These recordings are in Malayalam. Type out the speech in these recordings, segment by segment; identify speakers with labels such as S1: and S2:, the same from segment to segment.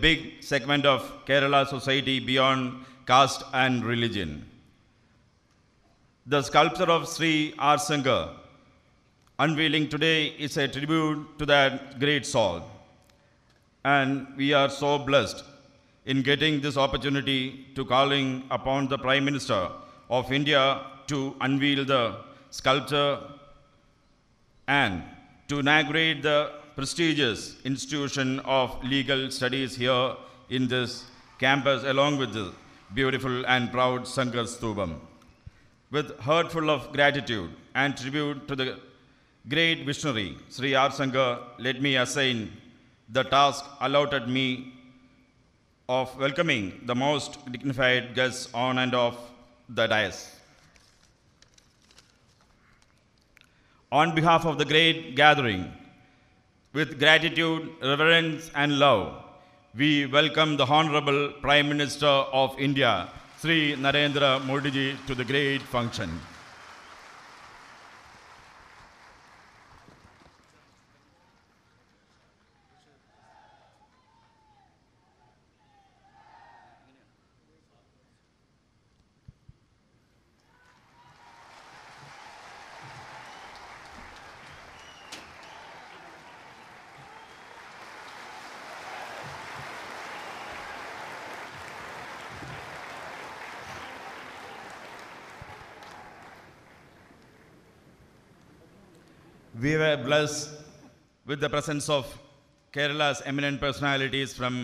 S1: big segment of Kerala society beyond caste and religion. The sculpture of Sri R. Sankar unveiling today is a tribute to that great soul. And we are so blessed in getting this opportunity to calling upon the Prime Minister of India to unveil the sculpture and to inaugurate the prestigious institution of legal studies here in this campus along with the beautiful and proud Sankar Stupam. With heart full of gratitude and tribute to the great visionary Sri R. Sankar, let me assign the task allotted me of welcoming the most dignified guests on and off the dais. On behalf of the great gathering, with gratitude, reverence and love, we welcome the Honorable Prime Minister of India, Sri Narendra Modi ji, to the great function. We were blessed with the presence of Kerala's eminent personalities from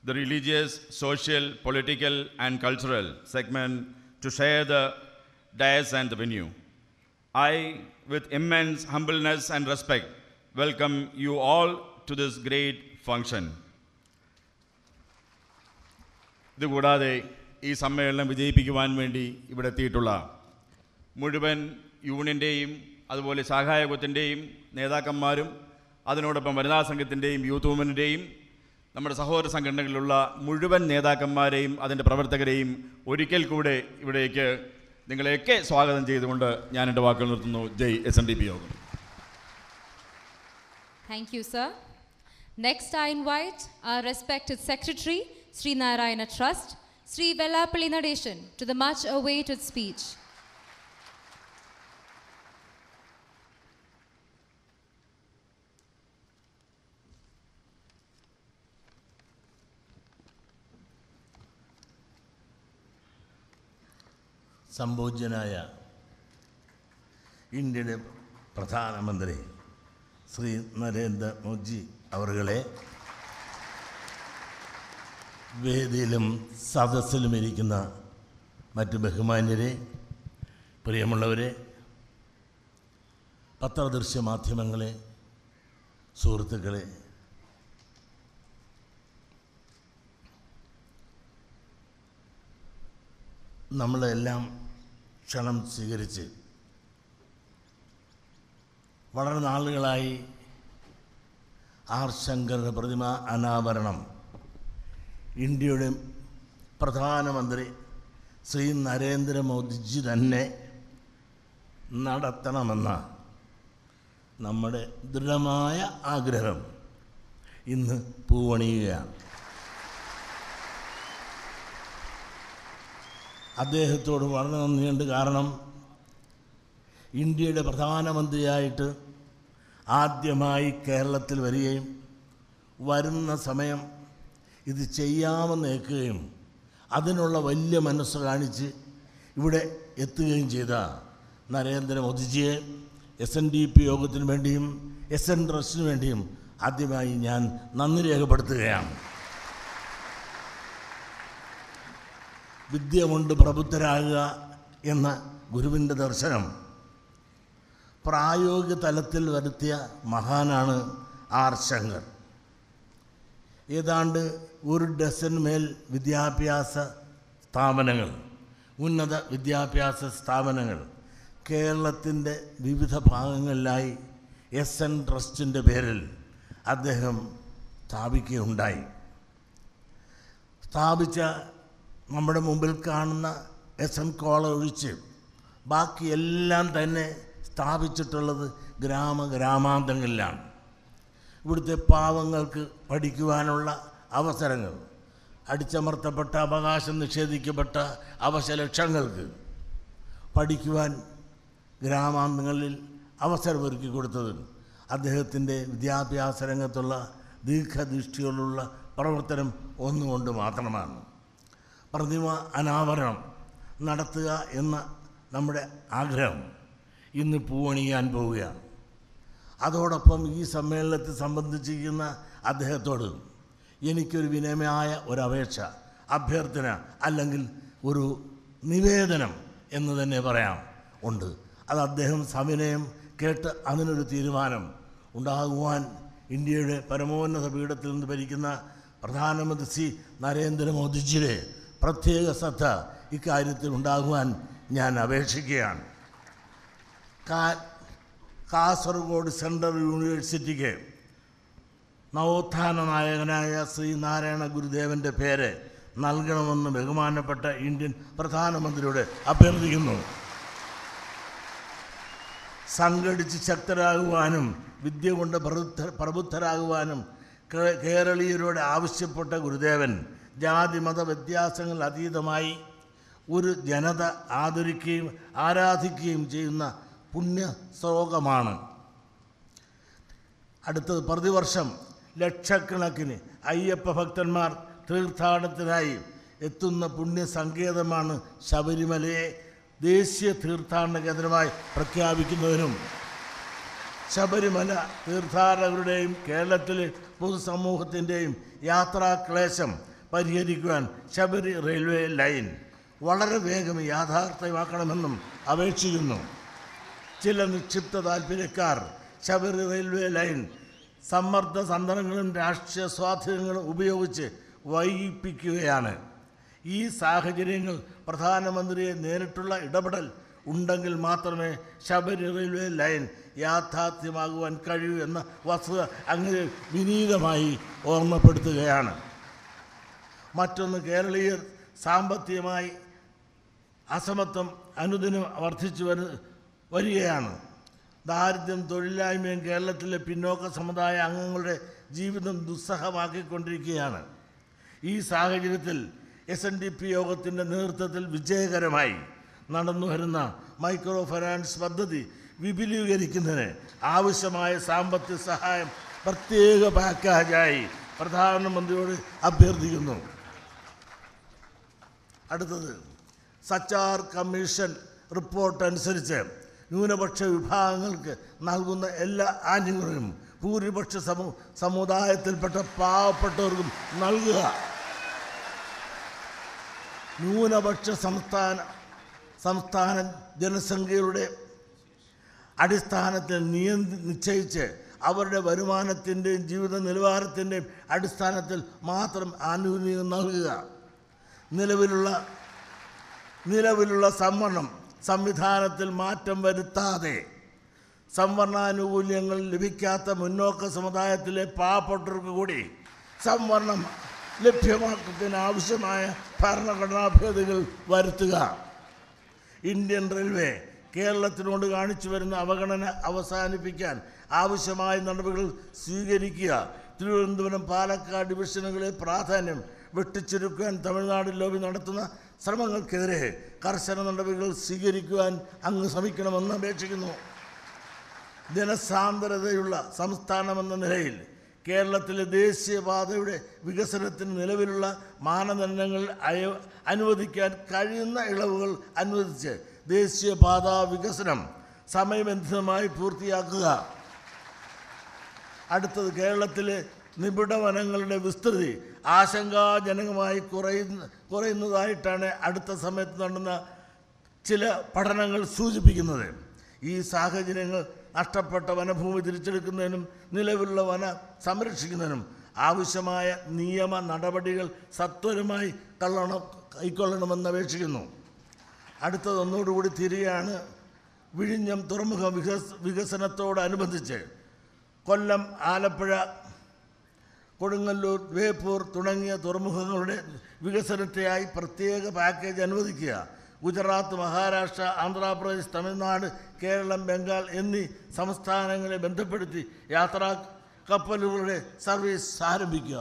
S1: the religious, social, political and cultural segment to share the dais and the venue. I, with immense humbleness and respect, welcome you all to this great function. ഇതുകൂടാതെ ഈ സമ്മേളനം വിജയിപ്പിക്കുവാൻ വേണ്ടി ഇവിടെ എത്തിയിട്ടുള്ള മുഴുവൻ യൂണിയൻ്റെയും അതുപോലെ സഹായകത്തിൻ്റെയും നേതാക്കന്മാരും അതിനോടൊപ്പം വനിതാ സംഘത്തിൻ്റെയും യൂത്ത് മൂവ്മെൻറ്റിൻ്റെയും നമ്മുടെ സഹോദര സംഘടനകളിലുള്ള മുഴുവൻ നേതാക്കന്മാരെയും അതിൻ്റെ പ്രവർത്തകരെയും ഒരിക്കൽ കൂടെ ഇവിടേക്ക് നിങ്ങളെയൊക്കെ സ്വാഗതം ചെയ്തുകൊണ്ട് ഞാൻ എൻ്റെ വാക്കുകൾ നിർത്തുന്നു. ജയ് SNDP യോഗം.
S2: Thank you, sir. Next, I invite our respected Secretary, Sri Narayana Trust, Sri Vellapalli Nadeshan, to the much-awaited speech.
S3: സംബോധ്യനായ ഇന്ത്യയുടെ പ്രധാനമന്ത്രി ശ്രീ നരേന്ദ്ര മോദി അവരുകളെ, വേദിയിലും സദസ്സിലും ഇരിക്കുന്ന മറ്റ് ബഹുമാന്യരെ, പ്രിയമുള്ളവരെ, പത്രദൃശ്യ മാധ്യമങ്ങളെ, സുഹൃത്തുക്കളെ, നമ്മളെല്ലാം ക്ഷണം സ്വീകരിച്ച് വളരെ നാളുകളായി ആർ ശങ്കറിൻ്റെ പ്രതിമ അനാവരണം ഇന്ത്യയുടെ പ്രധാനമന്ത്രി ശ്രീ നരേന്ദ്രമോദിജി തന്നെ നടത്തണമെന്ന നമ്മുടെ ദൃഢമായ ആഗ്രഹം ഇന്ന് പൂവണിയുകയാണ്. അദ്ദേഹത്തോട് വളരെ നന്ദിയുണ്ട്. കാരണം ഇന്ത്യയുടെ പ്രധാനമന്ത്രിയായിട്ട് ആദ്യമായി കേരളത്തിൽ വരികയും വരുന്ന സമയം ഇത് ചെയ്യാമെന്ന് ഏൽക്കുകയും അതിനുള്ള വലിയ മനസ്സ് കാണിച്ച് ഇവിടെ എത്തുകയും ചെയ്ത നരേന്ദ്രമോദിജിയെ SNDP യോഗത്തിന് വേണ്ടിയും SN ട്രസ്റ്റിന് വേണ്ടിയും ആദ്യമായി ഞാൻ നന്ദി രേഖപ്പെടുത്തുകയാണ്. വിദ്യ കൊണ്ട് പ്രബുദ്ധരാകുക എന്ന ഗുരുവിൻ്റെ ദർശനം പ്രായോഗിക തലത്തിൽ വരുത്തിയ മഹാനാണ് ആർ ശങ്കർ. ഏതാണ്ട് 1 ഡസൻ മേൽ വിദ്യാഭ്യാസ സ്ഥാപനങ്ങൾ, ഉന്നത വിദ്യാഭ്യാസ സ്ഥാപനങ്ങൾ കേരളത്തിൻ്റെ വിവിധ ഭാഗങ്ങളിലായി SN ട്രസ്റ്റിൻ്റെ പേരിൽ അദ്ദേഹം സ്ഥാപിക്കുകയുണ്ടായി. സ്ഥാപിച്ച നമ്മുടെ മുമ്പിൽ കാണുന്ന SN കോളേജ് ഒഴിച്ച് ബാക്കിയെല്ലാം തന്നെ സ്ഥാപിച്ചിട്ടുള്ളത് ഗ്രാമാന്തരങ്ങളിലാണ്. ഇവിടുത്തെ പാവങ്ങൾക്ക് പഠിക്കുവാനുള്ള അവസരങ്ങൾ, അടിച്ചമർത്തപ്പെട്ട, അവകാശം നിഷേധിക്കപ്പെട്ട അവശലക്ഷങ്ങൾക്ക് പഠിക്കുവാൻ ഗ്രാമാന്തങ്ങളിൽ അവസരമൊരുക്കി കൊടുത്തത് അദ്ദേഹത്തിൻ്റെ വിദ്യാഭ്യാസ രംഗത്തുള്ള ദീർഘദൃഷ്ടിയോടുള്ള പ്രവർത്തനം ഒന്നുകൊണ്ട് മാത്രമാണ്. പ്രതിമ അനാവരണം നടത്തുക എന്ന നമ്മുടെ ആഗ്രഹം ഇന്ന് പൂവണിയാൻ പോവുകയാണ്. അതോടൊപ്പം ഈ സമ്മേളനത്തിൽ സംബന്ധിച്ചിരിക്കുന്ന അദ്ദേഹത്തോട് എനിക്കൊരു വിനയമായ ഒരപേക്ഷ, അഭ്യർത്ഥന, അല്ലെങ്കിൽ ഒരു നിവേദനം എന്ന് തന്നെ പറയാം ഉണ്ട്. അത് അദ്ദേഹം സവിനയം കേട്ട് അതിനൊരു തീരുമാനം ഉണ്ടാകുവാൻ ഇന്ത്യയുടെ പരമോന്നത പീഠത്തിൽ നിന്ന് ഭരിക്കുന്ന പ്രധാനമന്ത്രി ശ്രീ നരേന്ദ്രമോദിജിയുടെ പ്രത്യേക ശ്രദ്ധ ഇക്കാര്യത്തിൽ ഉണ്ടാകുവാൻ ഞാൻ അപേക്ഷിക്കുകയാണ്. കാസർഗോഡ് സെൻട്രൽ യൂണിവേഴ്സിറ്റിക്ക് നവോത്ഥാന നായകനായ ശ്രീനാരായണ ഗുരുദേവൻ്റെ പേര് നൽകണമെന്ന് ബഹുമാനപ്പെട്ട ഇന്ത്യൻ പ്രധാനമന്ത്രിയോട് അഭ്യർത്ഥിക്കുന്നു. സംഘടിച്ച് ശക്തരാകുവാനും വിദ്യ കൊണ്ട് പ്രബുദ്ധരാകുവാനും കേരളീയരോട് ആവശ്യപ്പെട്ട ഗുരുദേവൻ ജാതി മത വ്യത്യാസങ്ങൾ അതീതമായി ഒരു ജനത ആദരിക്കുകയും ആരാധിക്കുകയും ചെയ്യുന്ന പുണ്യശ്ലോകമാണ്. അടുത്തത്, പ്രതിവർഷം ലക്ഷക്കണക്കിന് അയ്യപ്പ ഭക്തന്മാർ തീർത്ഥാടനത്തിനായി എത്തുന്ന പുണ്യസങ്കേതമാണ് ശബരിമലയെ ദേശീയ തീർത്ഥാടന കേന്ദ്രമായി പ്രഖ്യാപിക്കുന്നതിനും ശബരിമല തീർത്ഥാടകരുടെയും കേരളത്തിലെ പൊതുസമൂഹത്തിൻ്റെയും യാത്രാക്ലേശം പരിഹരിക്കുവാൻ ശബരി റെയിൽവേ ലൈൻ വളരെ വേഗം യാഥാർത്ഥ്യമാക്കണമെന്നും അപേക്ഷിക്കുന്നു. ചില നിക്ഷിപ്ത താൽപ്പര്യക്കാർ ശബരി റെയിൽവേ ലൈൻ സമ്മർദ്ദ തന്ത്രങ്ങളും രാഷ്ട്രീയ സ്വാധീനങ്ങളും ഉപയോഗിച്ച് വൈകിപ്പിക്കുകയാണ്. ഈ സാഹചര്യങ്ങൾ പ്രധാനമന്ത്രിയെ നേരിട്ടുള്ള ഇടപെടൽ ഉണ്ടെങ്കിൽ മാത്രമേ ശബരി റെയിൽവേ ലൈൻ യാഥാർത്ഥ്യമാകുവാൻ കഴിയൂ എന്ന വസ്തുത അങ്ങനെ വിനീതമായി ഓർമ്മപ്പെടുത്തുകയാണ്. മറ്റൊന്ന്, കേരളീയർ സാമ്പത്തികമായി അസമത്വം അനുദിനം വർദ്ധിച്ചു വരികയാണ്. ദാരിദ്ര്യം, തൊഴിലില്ലായ്മയും കേരളത്തിലെ പിന്നോക്ക സമുദായ അംഗങ്ങളുടെ ജീവിതം ദുസ്സഹമാക്കിക്കൊണ്ടിരിക്കുകയാണ്. ഈ സാഹചര്യത്തിൽ SNDP യോഗത്തിൻ്റെ നേതൃത്വത്തിൽ വിജയകരമായി നടന്നുവരുന്ന മൈക്രോ ഫൈനാൻസ് പദ്ധതി വിപുലീകരിക്കുന്നതിന് ആവശ്യമായ സാമ്പത്തിക സഹായം പ്രത്യേക പാക്കേജായി പ്രധാനമന്ത്രിയോട് അഭ്യർത്ഥിക്കുന്നു. അടുത്തത്, സച്ചാർ കമ്മീഷൻ റിപ്പോർട്ട് അനുസരിച്ച് ന്യൂനപക്ഷ വിഭാഗങ്ങൾക്ക് നൽകുന്ന എല്ലാ ആനുകൂല്യങ്ങളും ഭൂരിപക്ഷ സമുദായത്തിൽപ്പെട്ട പാവപ്പെട്ടവർക്കും നൽകുക. ന്യൂനപക്ഷ സംസ്ഥാന ജനസംഖ്യയുടെ അടിസ്ഥാനത്തിൽ നിശ്ചയിച്ച് അവരുടെ വരുമാനത്തിൻ്റെയും ജീവിത നിലവാരത്തിൻ്റെയും അടിസ്ഥാനത്തിൽ മാത്രം ആനുകൂല്യം നൽകുക. നിലവിലുള്ള സംവിധാനത്തിൽ മാറ്റം വരുത്താതെ സംവരണാനുകൂല്യങ്ങൾ ലഭിക്കാത്ത മുന്നോക്ക സമുദായത്തിലെ പാവപ്പെട്ടവർക്ക് കൂടി സംവരണം ലഭ്യമാക്കുന്നതിന് ആവശ്യമായ ഭരണഘടനാ ഭേദഗതികൾ വരുത്തുക. ഇന്ത്യൻ റെയിൽവേ കേരളത്തിനോട് കാണിച്ചു വരുന്ന അവഗണന അവസാനിപ്പിക്കാൻ ആവശ്യമായ നടപടികൾ സ്വീകരിക്കുക. തിരുവനന്തപുരം, പാലക്കാട് ഡിവിഷനുകളെ പ്രാധാന്യം വെട്ടിച്ചുരുക്കാൻ തമിഴ്നാട് ലോബി നടത്തുന്ന ശ്രമങ്ങൾക്കെതിരെ കർശന നടപടികൾ സ്വീകരിക്കുവാൻ അങ്ങ് ശ്രമിക്കണമെന്ന് അപേക്ഷിക്കുന്നു. ജനസാന്ദ്രതയുള്ള സംസ്ഥാനമെന്ന നിലയിൽ കേരളത്തിലെ ദേശീയപാതയുടെ വികസനത്തിന് നിലവിലുള്ള മാനദണ്ഡങ്ങൾ അനുവദിക്കാൻ കഴിയുന്ന ഇളവുകൾ അനുവദിച്ച് ദേശീയപാത വികസനം സമയബന്ധിതമായി പൂർത്തിയാക്കുക. അടുത്തത്, കേരളത്തിലെ നിബിഡ വനങ്ങളുടെ വിസ്തൃതി ആശങ്കാജനകമായി കുറയുന്നതായിട്ടാണ് അടുത്ത സമയത്ത് നടന്ന ചില പഠനങ്ങൾ സൂചിപ്പിക്കുന്നത്. ഈ സാഹചര്യങ്ങൾ നഷ്ടപ്പെട്ട വനഭൂമി തിരിച്ചെടുക്കുന്നതിനും നിലവിലുള്ള വന സംരക്ഷിക്കുന്നതിനും ആവശ്യമായ നിയമ നടപടികൾ സത്വരമായി കൈക്കൊള്ളണമെന്ന് അപേക്ഷിക്കുന്നു. അടുത്തത്, ഒന്നുകൂടി തിരികെയാണ് വിഴിഞ്ഞം തുറമുഖ വികസനത്തോടനുബന്ധിച്ച് കൊല്ലം, ആലപ്പുഴ, കൊടുങ്ങല്ലൂർ, ബേപ്പൂർ തുടങ്ങിയ തുറമുഖങ്ങളുടെ വികസനത്തിനായി പ്രത്യേക പാക്കേജ് അനുവദിക്കുക. ഗുജറാത്ത്, മഹാരാഷ്ട്ര, ആന്ധ്രാപ്രദേശ്, തമിഴ്നാട്, കേരളം, ബംഗാൾ എന്നീ സംസ്ഥാനങ്ങളെ ബന്ധപ്പെടുത്തി യാത്രാ കപ്പലുകളുടെ സർവീസ് ആരംഭിക്കുക.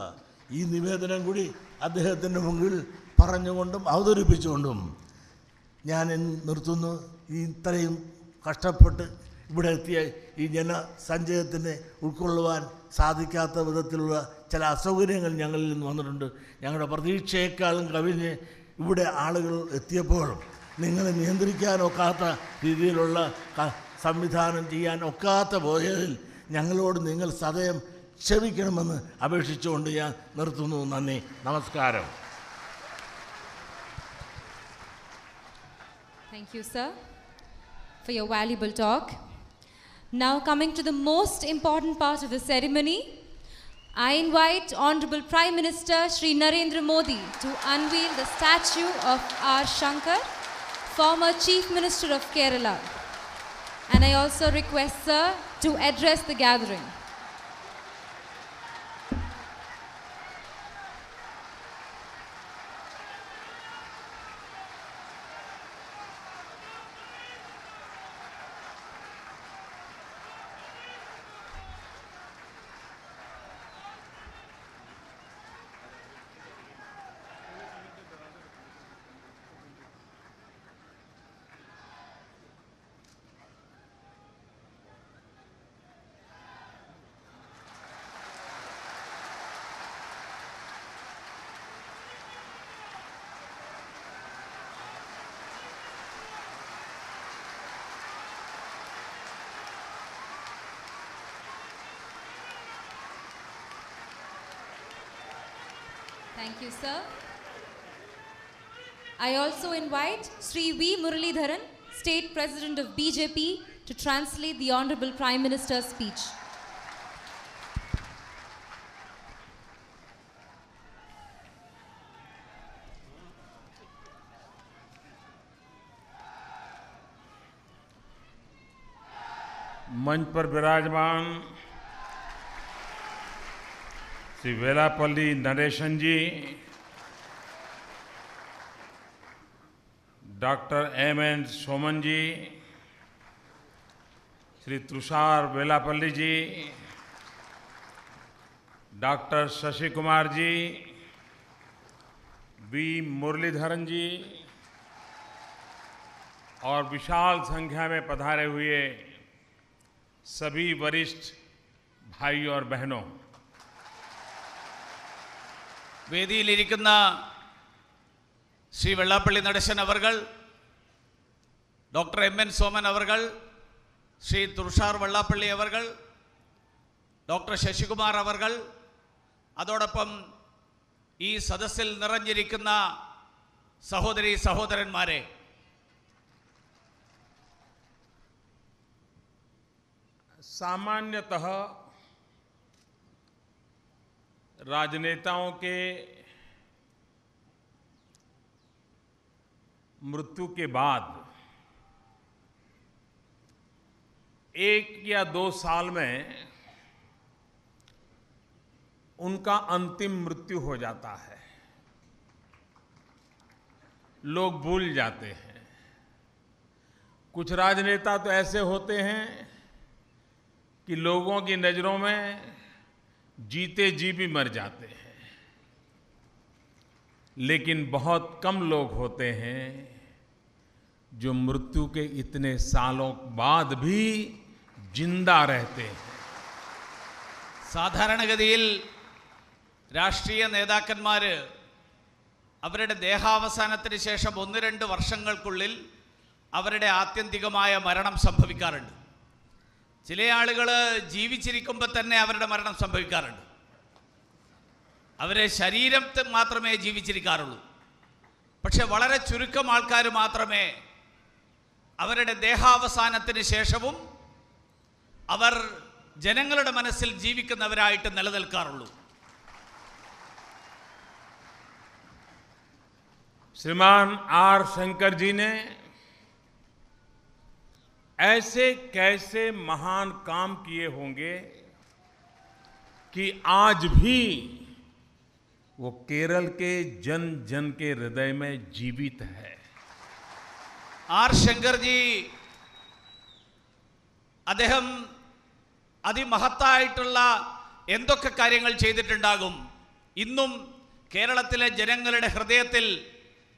S3: ഈ നിവേദനം കൂടി അദ്ദേഹത്തിൻ്റെ മുമ്പിൽ പറഞ്ഞുകൊണ്ടും അവതരിപ്പിച്ചുകൊണ്ടും ഞാൻ നിർത്തുന്നു. ഇത്രയും കഷ്ടപ്പെട്ട് ഇവിടെ എത്തിയ ഈ ജനസഞ്ചയത്തിനെ ഉൾക്കൊള്ളുവാൻ സാധിക്കാത്ത വിധത്തിലുള്ള ചില അസൗകര്യങ്ങൾ ഞങ്ങളിൽ നിന്ന് വന്നിട്ടുണ്ട്. ഞങ്ങളുടെ പ്രതീക്ഷയെക്കാളും കവിഞ്ഞ് ഇവിടെ ആളുകൾ എത്തിയപ്പോഴും നിങ്ങളെ നിയന്ത്രിക്കാനൊക്കാത്ത രീതിയിലുള്ള സംവിധാനം ചെയ്യാൻ ഒക്കാത്ത പോയതിൽ ഞങ്ങളോട് നിങ്ങൾ സദയം ക്ഷമിക്കണമെന്ന് അപേക്ഷിച്ചുകൊണ്ട് ഞാൻ നിർത്തുന്നു. നന്ദി, നമസ്കാരം.
S2: Thank you, sir, for your valuable talk. Now coming to the most important part of the ceremony, I invite Honorable Prime Minister Shri Narendra Modi to unveil the statue of R. Shankar, former Chief Minister of Kerala. And I also request sir to address the gathering. Thank you, sir. I also invite Sri V. Muralidharan, State President of BJP, to translate the Honorable Prime Minister's speech.
S4: मंच पर विराजमान Shri Vellappally Natesan ji, doctor M.N. Soman ji, Shri Tushar Vellappally ji, doctor Shashi Kumar ji, V Muraleedharan ji और विशाल संख्या में पधारे हुए सभी वरिष्ठ भाई और बहनों,
S5: വേദിയിലിരിക്കുന്ന ശ്രീ വെള്ളാപ്പള്ളി നടേശൻ അവർകൾ, ഡോക്ടർ M.N. സോമൻ അവർകൾ, ശ്രീ തുഷാർ വെള്ളാപ്പള്ളി അവർകൾ, ഡോക്ടർ ശശികുമാർ അവർകൾ, അതോടൊപ്പം ഈ സദസ്സിൽ നിറഞ്ഞിരിക്കുന്ന സഹോദരി സഹോദരന്മാരെ,
S4: सामान्यतः राजनेताओं के मृत्यु के बाद 1 या 2 साल में उनका अंतिम मृत्यु हो जाता है, लोग भूल जाते हैं। कुछ राजनेता तो ऐसे होते हैं कि लोगों की नज़रों में जीते जी भी मर जाते हैं, लेकिन बहुत कम लोग होते हैं जो मृत्यु के इतने सालों बाद भी जिंदा रहते हैं।
S5: സാധാരണഗതിയിൽ രാഷ്ട്രീയ നേതാക്കന്മാർ അവരുടെ ദേഹാവസാനത്തിന് ശേഷം 1-2 വർഷങ്ങൾക്കുള്ളിൽ അവരുടെ ആത്യന്തികമായ മരണം സംഭവിക്കാറുണ്ട്. ചില ആളുകൾ ജീവിച്ചിരിക്കുമ്പോൾ തന്നെ അവരുടെ മരണം സംഭവിക്കാറുണ്ട്. അവരെ ശരീരത്തെ മാത്രമേ ജീവിച്ചിരിക്കാറുള്ളൂ. പക്ഷെ വളരെ ചുരുക്കം ആൾക്കാർ മാത്രമേ അവരുടെ ദേഹാവസാനത്തിന് ശേഷവും അവർ ജനങ്ങളുടെ മനസ്സിൽ ജീവിക്കുന്നവരായിട്ട് നിലനിൽക്കാറുള്ളൂ.
S4: श्रीमान R. शंकर जी ने ऐसे कैसे महान काम किए होंगे कि आज भी वो केरल के जन जन के हृदय में जीवित है।
S5: R. शंकर जी അദ്ദേഹം അതിമഹത്തായിട്ടുള്ള എന്തൊക്കെ കാര്യങ്ങൾ ചെയ്തിട്ടുണ്ടാകും ഇന്നും കേരളത്തിലെ ജനങ്ങളുടെ ഹൃദയത്തിൽ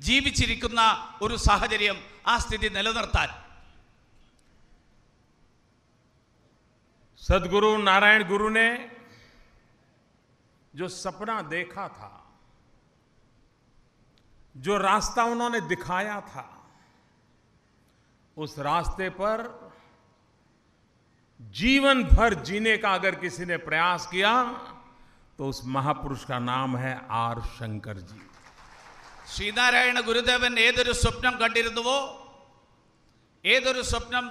S5: ജീവിച്ചിരിക്കുന്ന ഒരു സാഹചര്യം, ആ സ്ഥിതി നിലനിർത്താൻ
S4: सदगुरु नारायण गुरु ने जो सपना देखा था, जो रास्ता उन्होंने दिखाया था, उस रास्ते पर जीवन भर जीने का अगर किसी ने प्रयास किया तो उस महापुरुष का नाम है आर शंकर जी।
S5: ശ്രീനാരായണ ഗുരുദേവൻ ഏതൊരു സ്വപ്നം കണ്ടിരുന്നുവോ, ഏതൊരു സ്വപ്നം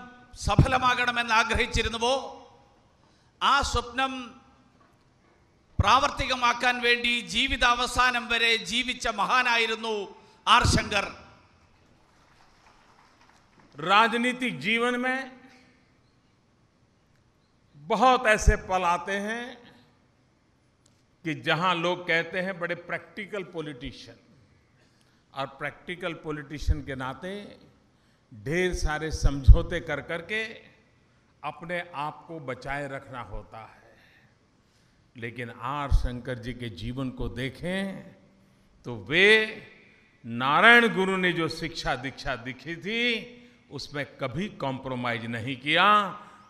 S5: സഫലമാകണമെന്ന് ആഗ്രഹിച്ചിരുന്നുവോ, ആ സ്വപ്നം പ്രാവർത്തികമാക്കാൻ വേണ്ടി ജീവിതാവസാനം വരെ ജീവിച്ച മഹാനായിരുന്നു ആർ ശങ്കർ।
S4: राजनीतिक जीवन में बहुत ऐसे पल आते हैं कि जहां लोग कहते हैं बड़े प्रैक्टिकल पॉलिटिशियन, और प्रैक्टिकल पॉलिटिशियन के नाते ढेर सारे समझौते कर करके अपने आप को बचाए रखना होता है। लेकिन आर शंकर जी के जीवन को देखें तो वे नारायण गुरु ने जो शिक्षा दीक्षा दिखी थी उसमें कभी कॉम्प्रोमाइज नहीं किया।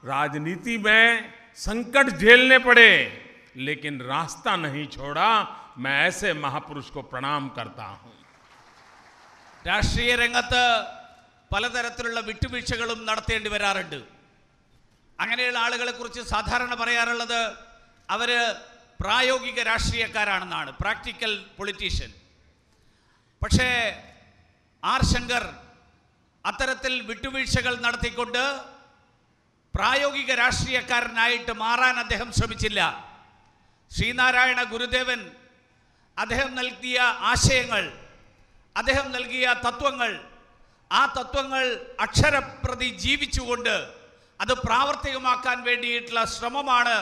S4: राजनीति में संकट झेलने पड़े लेकिन रास्ता नहीं छोड़ा। मैं ऐसे महापुरुष को प्रणाम करता हूं।
S5: രാഷ്ട്രീയ രംഗത്ത് പലതരത്തിലുള്ള വിട്ടുവീഴ്ചകളും നടത്തേണ്ടി വരാറുണ്ട്। അങ്ങനെയുള്ള ആളുകളെ കുറിച്ച് സാധാരണ പറയാറുള്ളത് അവര് പ്രായോഗിക രാഷ്ട്രീയക്കാരാണെന്നാണ്, പ്രാക്ടിക്കൽ പൊളിറ്റീഷ്യൻ. പക്ഷേ ആർ ശങ്കർ അത്തരത്തിൽ വിട്ടുവീഴ്ചകൾ നടത്തിക്കൊണ്ട് പ്രായോഗിക രാഷ്ട്രീയക്കാരനായിട്ട് മാറാൻ അദ്ദേഹം ശ്രമിച്ചില്ല. ശ്രീനാരായണ ഗുരുദേവൻ അദ്ദേഹം നൽകിയ ആശയങ്ങൾ, അദ്ദേഹം നൽകിയ തത്വങ്ങൾ, ആ തത്വങ്ങൾ അക്ഷരപ്രതി ജീവിച്ചുകൊണ്ട് അത് പ്രാവർത്തികമാക്കാൻ വേണ്ടിയിട്ടുള്ള ശ്രമമാണ്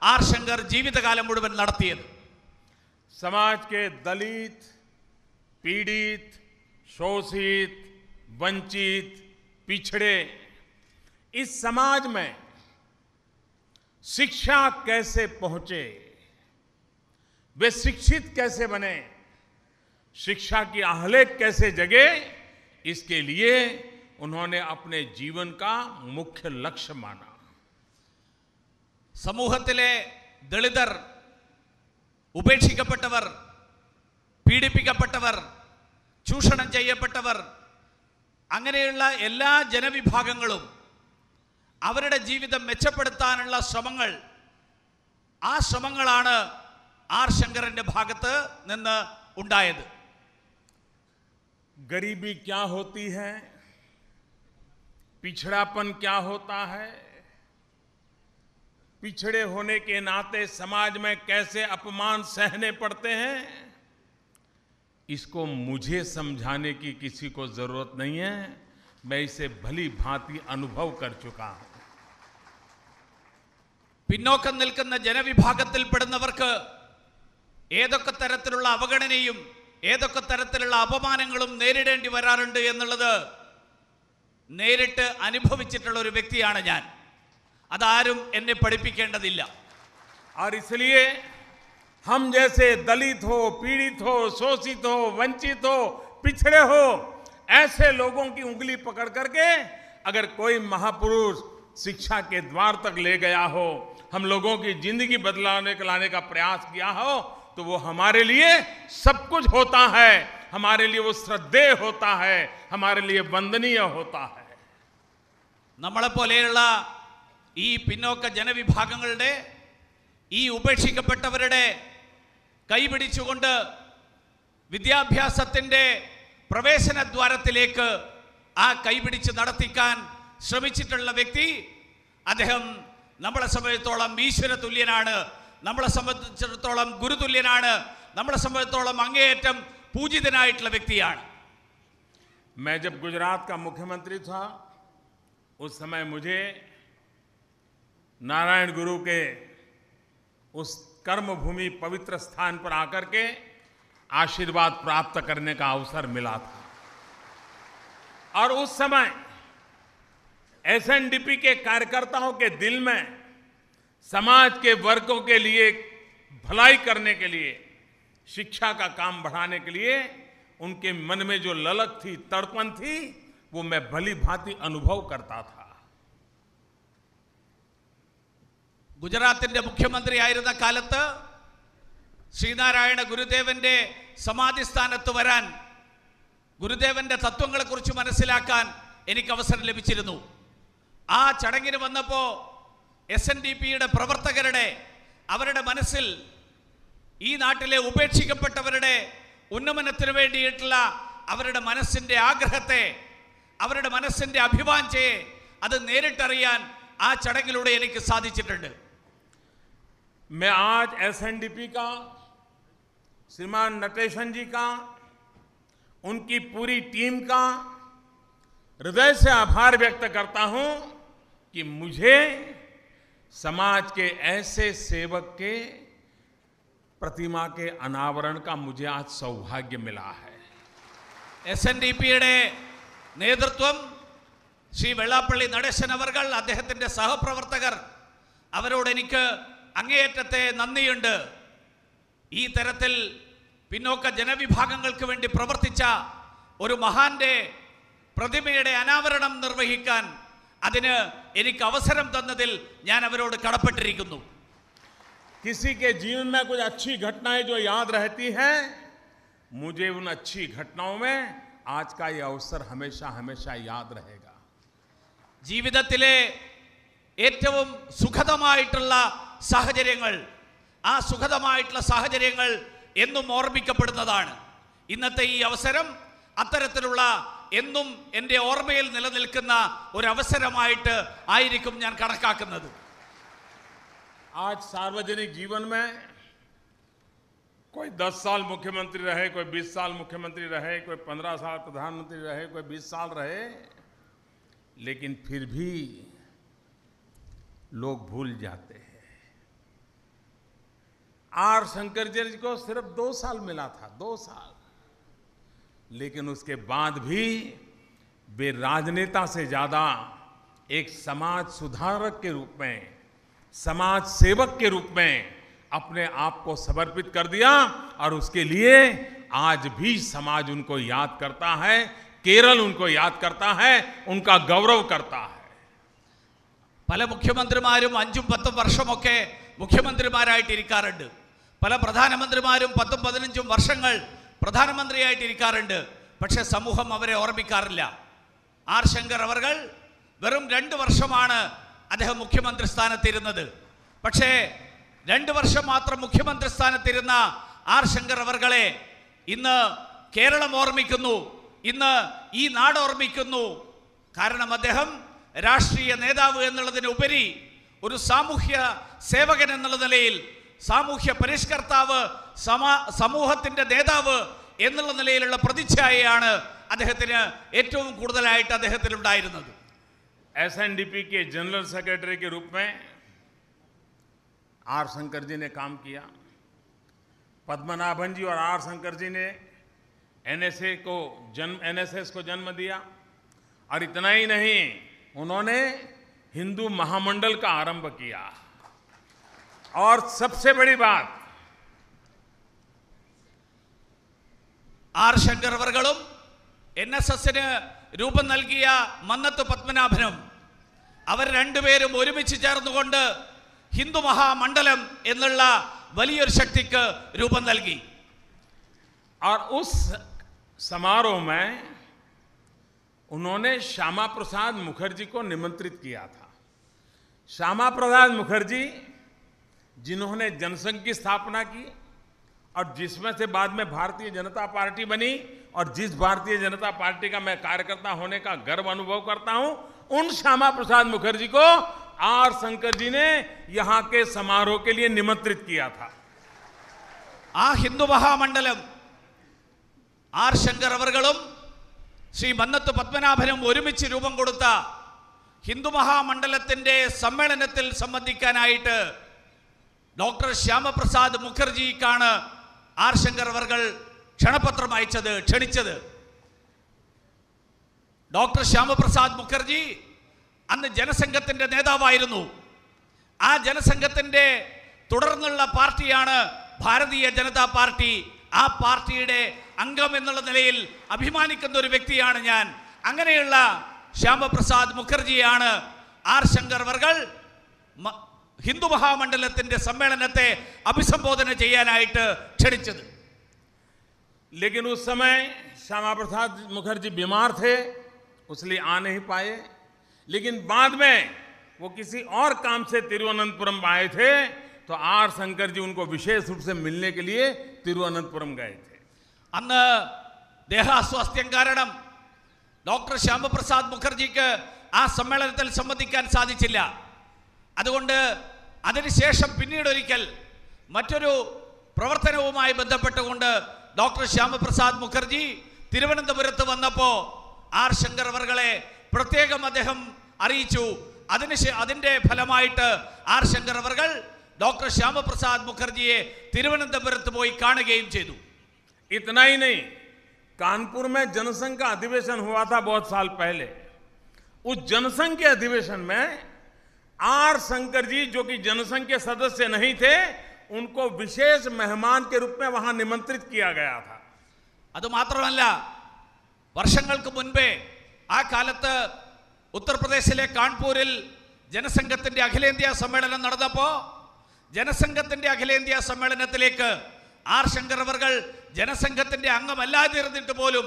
S5: ആർ ശങ്കർ ജീവിതകാലം മുഴുവൻ നടത്തിയത്।
S4: समाज के दलित, पीड़ित, शोषित, वंचित, पिछड़े, इस समाज में शिक्षा कैसे पहुंचे, वे शिक्षित कैसे बने, शिक्षा की आहलेख कैसे जगे, इसके लिए उन्होंने अपने जीवन का मुख्य लक्ष्य माना।
S5: സമൂഹത്തിലെ ദളിതർ, ഉപേക്ഷിക്കപ്പെട്ടവർ, പീഡിപ്പിക്കപ്പെട്ടവർ, ചൂഷണം ചെയ്യപ്പെട്ടവർ, അങ്ങനെയുള്ള എല്ലാ ജനവിഭാഗങ്ങളും അവരുടെ ജീവിതം മെച്ചപ്പെടുത്താനുള്ള ശ്രമങ്ങൾ, ആ ശ്രമങ്ങളാണ് ആർ ശങ്കറിന്റെ ഭാഗത്ത് നിന്ന് ഉണ്ടായത്।
S4: गरीबी क्या होती है, पिछड़ापन क्या होता है, पिछड़े होने के नाते समाज में कैसे अपमान सहने पड़ते हैं, इसको मुझे समझाने की किसी को जरूरत नहीं है। मैं इसे भली भांति अनुभव कर चुका हूं।
S5: പിന്നോക്കം നിൽക്കുന്ന ജനവിഭാഗത്തിൽപ്പെടുന്നവർക്ക് ഏതൊക്കെ തരത്തിലുള്ള അവഗണനയും ഏതൊക്കെ തരത്തിലുള്ള അപമാനങ്ങളും നേരിടേണ്ടി വരാറുണ്ട് എന്നുള്ളത് നേരിട്ട് അനുഭവിച്ചിട്ടുള്ള ഒരു വ്യക്തിയാണ് ഞാൻ। അതാരും എന്നെ പഠിപ്പിക്കേണ്ടതില്ല।
S4: और इसलिए हम जैसे दलित हो, पीड़ित हो, शोषित हो, वंचित हो, पिछड़े हो, ऐसे लोगों की उंगली पकड़ करके अगर कोई महापुरुष शिक्षा के द्वार तक ले गया हो, हम लोगों की जिंदगी बदलाने लाने का प्रयास किया हो, तो वो हमारे लिए सब कुछ होता है, हमारे लिए वो श्रद्धेय होता है, हमारे लिए वंदनीय होता है।
S5: നമ്മളെപ്പോലെയുള്ള ഈ പിന്നോക്ക ജനവിഭാഗങ്ങളുടെ, ഈ ഉപേക്ഷിക്കപ്പെട്ടവരുടെ കൈപിടിച്ചുകൊണ്ട് വിദ്യാഭ്യാസത്തിൻ്റെ പ്രവേശനദ്വാരത്തിലേക്ക് ആ കൈപിടിച്ച് നടത്തിക്കാൻ ശ്രമിച്ചിട്ടുള്ള വ്യക്തി, അദ്ദേഹം നമ്മളെ സംബന്ധിച്ചിടത്തോളം ഈശ്വര തുല്യനാണ്, നമ്മളെ സംബന്ധിച്ചിടത്തോളം ഗുരുതുല്യനാണ്, നമ്മളെ സംബന്ധിച്ചിടത്തോളം അങ്ങേയറ്റം പൂജിതനായിട്ടുള്ള വ്യക്തിയാണ്।
S4: मैं जब गुजरात का मुख्यमंत्री था उस समय मुझे नारायण गुरु के उस कर्मभूमि पवित्र स्थान पर आकर के आशीर्वाद प्राप्त करने का अवसर मिला था। और उस समय एसएनडीपी के कार्यकर्ताओं के दिल में समाज के वर्गों के लिए भलाई करने के लिए शिक्षा का काम बढ़ाने के लिए उनके मन में जो ललक थी, तड़पन थी, वो मैं भली भांति अनुभव करता था।
S5: ഗുജറാത്തിന്റെ മുഖ്യമന്ത്രിയായിരുന്ന കാലത്ത് ശ്രീനാരായണ ഗുരുദേവന്റെ സമാധി സ്ഥാനത്ത് വരാൻ, ഗുരുദേവന്റെ തത്വങ്ങളെക്കുറിച്ച് മനസ്സിലാക്കാൻ എനിക്ക് അവസരം ലഭിച്ചിരുന്നു. ആ ചടങ്ങിന് വന്നപ്പോൾ SNDPയുടെ പ്രവർത്തകരുടെ, അവരുടെ മനസ്സിൽ ഈ നാട്ടിലെ ഉപേക്ഷിക്കപ്പെട്ടവരുടെ ഉന്നമനത്തിന് വേണ്ടിയിട്ടുള്ള അവരുടെ മനസ്സിൻ്റെ ആഗ്രഹത്തെ, അവരുടെ മനസ്സിൻ്റെ അഭിവാഞ്ചയെ അത് നേരിട്ടറിയാൻ ആ ചടങ്ങിലൂടെ എനിക്ക് സാധിച്ചിട്ടുണ്ട്.
S4: मैं आज SNDP का, श्रीमान नटेशन जी का, उनकी पूरी टीम का हृदय से आभार व्यक्त करता हूं कि मुझे समाज के ऐसे सेवक के प्रतिमा के अनावरण का मुझे आज सौभाग्य मिला है.
S5: SNDPയുടെ നേതൃത്വം ശ്രീ വെള്ളാപ്പള്ളി നടേശൻ അവർകൾ, അദ്ദേഹത്തിൻ്റെ സഹപ്രവർത്തകർ, അവരോട് എനിക്ക് അങ്ങേയറ്റത്തെ നന്ദിയുണ്ട്. ഈ തരത്തിൽ പിന്നോക്ക ജനവിഭാഗങ്ങൾക്ക് വേണ്ടി പ്രവർത്തിച്ച ഒരു മഹാന്റെ പ്രതിമയുടെ അനാവരണം നിർവഹിക്കാൻ അതിന് എനിക്ക് അവസരം തന്നതിൽ ഞാൻ അവരോട് കടപ്പെട്ടിരിക്കുന്നു.
S4: किसी के जीवन में कुछ अच्छी घटनाएं जो याद रहती हैं, मुझे उन अच्छी घटनाओं में आज का ये अवसर हमेशा हमेशा याद रहेगा.
S5: ജീവിതത്തിലെ ഏറ്റവും സുഖദമായിട്ടുള്ള സാഹചര്യങ്ങൾ, ആ സുഖദമായിട്ടുള്ള സാഹചര്യങ്ങൾ എന്നും ഓർമ്മിക്കപ്പെടുന്നതാണ്. ഇന്നത്തെ ഈ അവസരം അത്തരത്തിലുള്ള എന്നും എൻ്റെ ഓർമ്മയിൽ നിലനിൽക്കുന്ന ഒരു അവസരമായിട്ട് ആയിരിക്കും ഞാൻ കണക്കാക്കുന്നത്.
S4: आज सार्वजनिक जीवन में कोई 10 साल मुख्यमंत्री रहे, कोई 20 साल मुख्यमंत्री रहे, कोई 15 साल प्रधानमंत्री रहे, कोई 20 साल रहे, लेकिन फिर भी लोग भूल जाते हैं. आर शंकर जी को सिर्फ 2 साल मिला था, 2 साल, लेकिन उसके बाद भी वे राजनेता से ज्यादा एक समाज सुधारक के रूप में, समाज सेवक के रूप में अपने आप को समर्पित कर दिया. और उसके लिए आज भी समाज उनको याद करता है, केरल उनको याद करता है, उनका गौरव करता है.
S5: പല മുഖ്യമന്ത്രിമാരും 5-10 വർഷമൊക്കെ മുഖ്യമന്ത്രിമാരായിട്ടിരിക്കാറുണ്ട്. പല പ്രധാനമന്ത്രിമാരും 10-15 വർഷങ്ങൾ പ്രധാനമന്ത്രിയായിട്ടിരിക്കാറുണ്ട്. പക്ഷെ സമൂഹം അവരെ ഓർമ്മിക്കാറില്ല. ആർ ശങ്കർ അവർകൾ വെറും 2 വർഷമാണ് അദ്ദേഹം മുഖ്യമന്ത്രി സ്ഥാനത്തിരുന്നത്. പക്ഷേ 2 വർഷം മാത്രം മുഖ്യമന്ത്രി സ്ഥാനത്തിരുന്ന ആർ ശങ്കർ അവർകളെ ഇന്ന് കേരളം ഓർമ്മിക്കുന്നു, ഇന്ന് ഈ നാട് ഓർമ്മിക്കുന്നു. കാരണം അദ്ദേഹം രാഷ്ട്രീയ നേതാവ് എന്നുള്ളതിനുപരി ഒരു സാമൂഹ്യ സേവകൻ എന്നുള്ള നിലയിൽ, സാമൂഹ്യ പരിഷ്കർത്താവ്, സമൂഹത്തിൻ്റെ നേതാവ് എന്നുള്ള നിലയിലുള്ള പ്രതിച്ഛായയാണ് അദ്ദേഹത്തിന് ഏറ്റവും കൂടുതലായിട്ട് അദ്ദേഹത്തിനുണ്ടായിരുന്നത്.
S4: SNDP के जनरल सेक्रेटरी के रूप में आर शंकर जी ने काम किया. पद्मनाभन जी और आर शंकर जी ने NSS को जन्म दिया. और इतना ही नहीं, उन्होंने हिंदू महामंडल का आरंभ किया. और सबसे बड़ी बात,
S5: ആർ ശങ്കർ അവർകളും NSSന് രൂപം നൽകിയ മന്നത്ത് പത്മനാഭനും, അവർ രണ്ടുപേരും ഒരുമിച്ച് ചേർന്നുകൊണ്ട് ഹിന്ദു മഹാമണ്ഡലം എന്നുള്ള വലിയൊരു ശക്തിക്ക് രൂപം നൽകി.
S4: और उस समारोह में उन्होंने श्यामा प्रसाद मुखर्जी को निमंत्रित किया था. श्यामा प्रसाद मुखर्जी जिन्होंने जनसंघ की स्थापना की और जिसमें से बाद में भारतीय जनता पार्टी बनी, और जिस भारतीय जनता पार्टी का मैं कार्यकर्ता होने का गर्व अनुभव करता हूं, उन श्यामा प्रसाद मुखर्जी को आर शंकर जी ने यहां के समारोह के लिए निमंत्रित किया था.
S5: ആ ഹിന്ദു മഹാമണ്ഡലം ആർ ശങ്കർ അവർകളും ശ്രീ മന്നത്ത് പത്മനാഭനും ഒരുമിച്ച് രൂപം കൊടുത്ത ഹിന്ദു മഹാമണ്ഡലത്തിൻ്റെ സമ്മേളനത്തിൽ സംബന്ധിക്കാനായിട്ട് ഡോക്ടർ ശ്യാമപ്രസാദ് മുഖർജിക്കാണ് ആർ ശങ്കർ അവർകൾ ക്ഷണപത്രം അയച്ചത്, ക്ഷണിച്ചത്. ഡോക്ടർ ശ്യാമപ്രസാദ് മുഖർജി അന്ന് ജനസംഘത്തിൻ്റെ നേതാവായിരുന്നു. ആ ജനസംഘത്തിൻ്റെ തുടർന്നുള്ള പാർട്ടിയാണ് ഭാരതീയ ജനതാ പാർട്ടി, ആ പാർട്ടിയുടെ അംഗം എന്നുള്ള നിലയിൽ അഭിമാനിക്കുന്ന ഒരു വ്യക്തിയാണ് ഞാൻ. അങ്ങനെയുള്ള ശ്യാമപ്രസാദ് മുഖർജിയാണ് ആർ ശങ്കർ വർകൾ ഹിന്ദു മഹാമണ്ഡലത്തിന്റെ സമ്മേളനത്തെ അഭിസംബോധന ചെയ്യാനായിട്ട് ക്ഷണിച്ചത്.
S4: लेकिन उस समय श्यामा प्रसाद मुखर्जी बीमार थे, इसलिए आ नहीं पाए. लेकिन बाद में वो किसी और काम से तिरुवनंतपुरम आए थे, तो आर शंकर जी उनको विशेष रूप से मिलने के लिए तिरुवनंतपुरम गए थे.
S5: അന്ന് ദേഹാസ്വാസ്ഥ്യം കാരണം ഡോക്ടർ ശ്യാമപ്രസാദ് മുഖർജിക്ക് ആ സമ്മേളനത്തിൽ സംബന്ധിക്കാൻ സാധിച്ചില്ല. അതുകൊണ്ട് അതിനുശേഷം പിന്നീട് ഒരിക്കൽ മറ്റൊരു പ്രവർത്തനവുമായി ബന്ധപ്പെട്ടുകൊണ്ട് ഡോക്ടർ ശ്യാമപ്രസാദ് മുഖർജി തിരുവനന്തപുരത്ത് വന്നപ്പോൾ ആർ ശങ്കർ വർകളെ പ്രത്യേകം അദ്ദേഹം അറിയിച്ചു. അതിന്റെ ഫലമായിട്ട് ആർ ശങ്കർ വർകൾ डॉक्टर श्यामा प्रसाद मुखर्जी तिरुवनंतपुरത്ത് പോയി കാണുകയും ചെയ്തു.
S4: इतना ही नहीं, कानपुर में जनसंघ का अधिवेशन हुआ था बहुत साल पहले. उस जनसंघ के अधिवेशन में आर शंकर जी, जो कि जनसंघ के सदस्य नहीं थे, उनको विशेष मेहमान के रूप में वहां निमंत्रित किया गया था.
S5: അത് മാത്രമല്ല, വർഷങ്ങൾക്ക് മുൻപേ ആ കാലത്ത് ഉത്തർപ്രദേശിലെ കാൺപൂരിൽ ജനസംഘത്തിന്റെ അഖിലേന്ത്യാ സമ്മേളനം നടന്നപ്പോൾ ജനസംഘത്തിന്റെ അഖിലേന്ത്യാ സമ്മേളനത്തിലേക്ക് ആർ ശങ്കർ വർകൾ ജനസംഘത്തിന്റെ അംഗമല്ലാതിരുന്നിട്ട് പോലും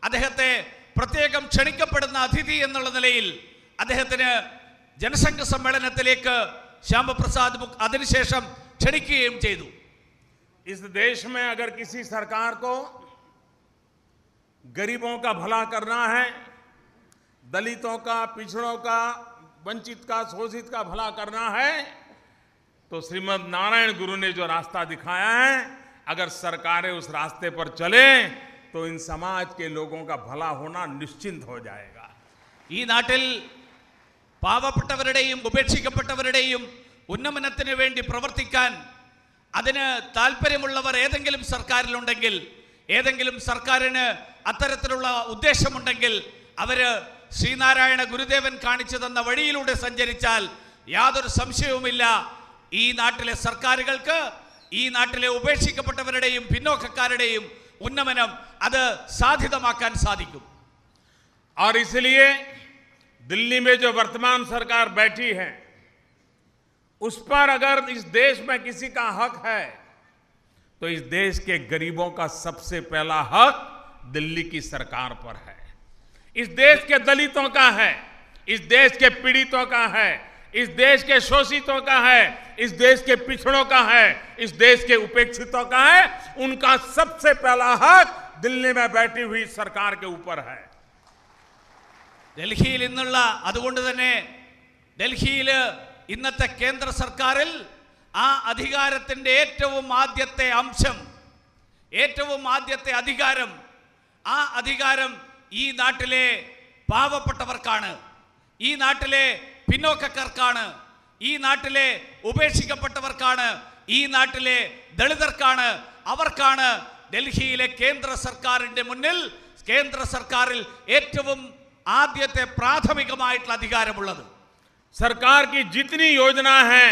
S5: അദ്ദേഹത്തെ പ്രത്യേകം ക്ഷണിക്കപ്പെടുന്ന അതിഥി എന്നുള്ള നിലയിൽ അദ്ദേഹത്തിന് जनसंघ सम्मेलनത്തിലേക്ക് ശ്യാമപ്രസാദ് അതിനുശേഷം ക്ഷണിക്കുകയും ചെയ്തു.
S4: इस देश में अगर किसी सरकार को गरीबों का भला करना है, दलितों का, पिछड़ों का, वंचित का, शोषित का भला करना है, तो श्रीमद नारायण गुरु ने जो रास्ता दिखाया है, अगर सरकारें उस रास्ते पर चले तो इन समाज के लोगों का भला होना निश्चिंत हो जाएगा.
S5: ഈ നാട്ടിൽ പാവപ്പെട്ടവരുടെയും ഉപേക്ഷിക്കപ്പെട്ടവരുടെയും ഉന്നമനത്തിന് വേണ്ടി പ്രവർത്തിക്കാൻ അതിന് താൽപര്യമുള്ളവർ ഏതെങ്കിലും സർക്കാരിലുണ്ടെങ്കിൽ, ഏതെങ്കിലും സർക്കാരിന് അത്തരത്തിലുള്ള ഉദ്ദേശമുണ്ടെങ്കിൽ അവര് ശ്രീനാരായണ ഗുരുദേവൻ കാണിച്ചു തന്ന വഴിയിലൂടെ സഞ്ചരിച്ചാൽ യാതൊരു സംശയവുമില്ല, ഈ നാട്ടിലെ സർക്കാരുകൾക്ക് ഈ നാട്ടിലെ ഉപേക്ഷിക്കപ്പെട്ടവരുടെയും പിന്നോക്കക്കാരുടെയും ഉന്നമനം അത് സാധ്യതമാക്കാൻ സാധിക്കും.
S4: और इसलिए दिल्ली में जो वर्तमान सरकार बैठी है, उस पर अगर इस देश में किसी का हक है तो इस देश के गरीबों का सबसे पहला हक दिल्ली की सरकार पर है. इस देश के दलितों का है, इस देश के पीड़ितों का है, इस देश के शोषितों का है, इस देश के पिछड़ों का है, इस देश के उपेक्षितों का है. उनका सबसे पहला हक दिल्ली में बैठी हुई सरकार के ऊपर है.
S5: ഡൽഹിയിൽ ഇന്നുള്ള അതുകൊണ്ട് തന്നെ ഡൽഹിയിൽ ഇന്നത്തെ കേന്ദ്ര സർക്കാരിൽ ആ അധികാരത്തിന്റെ ഏറ്റവും ആദ്യത്തെ അംശം, ഏറ്റവും ആദ്യത്തെ അധികാരം, ആ അധികാരം ഈ നാട്ടിലെ പാവപ്പെട്ടവർക്കാണ്, ഈ നാട്ടിലെ പിന്നോക്കക്കാർക്കാണ്, ഈ നാട്ടിലെ ഉപേക്ഷിക്കപ്പെട്ടവർക്കാണ്, ഈ നാട്ടിലെ ദളിതർക്കാണ്. അവർക്കാണ് ഡൽഹിയിലെ കേന്ദ്ര സർക്കാരിന്റെ മുന്നിൽ, കേന്ദ്ര സർക്കാരിൽ ഏറ്റവും ആദ്യത്തെ പ്രാഥമികമായിട്ടുള്ള അധികാരമുള്ളത്.
S4: सरकार की जितनी योजना है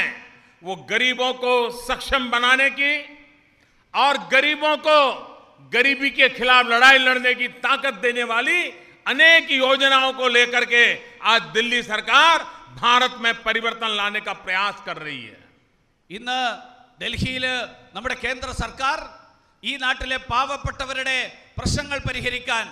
S4: वो गरीबों को सक्षम बनाने की और गरीबों को गरीबी के खिलाफ लड़ाई लड़ने की ताकत देने वाली अनेक योजनाओं को लेकर के आज दिल्ली सरकार भारत में परिवर्तन लाने का प्रयास कर रही है.
S5: ഇന്ന് ഡൽഹിയിൽ നമ്മുടെ കേന്ദ്ര സർക്കാർ ഈ നാട്ടിലെ പാവപ്പെട്ടവരുടെ പ്രശ്നങ്ങൾ പരിഹരിക്കാൻ,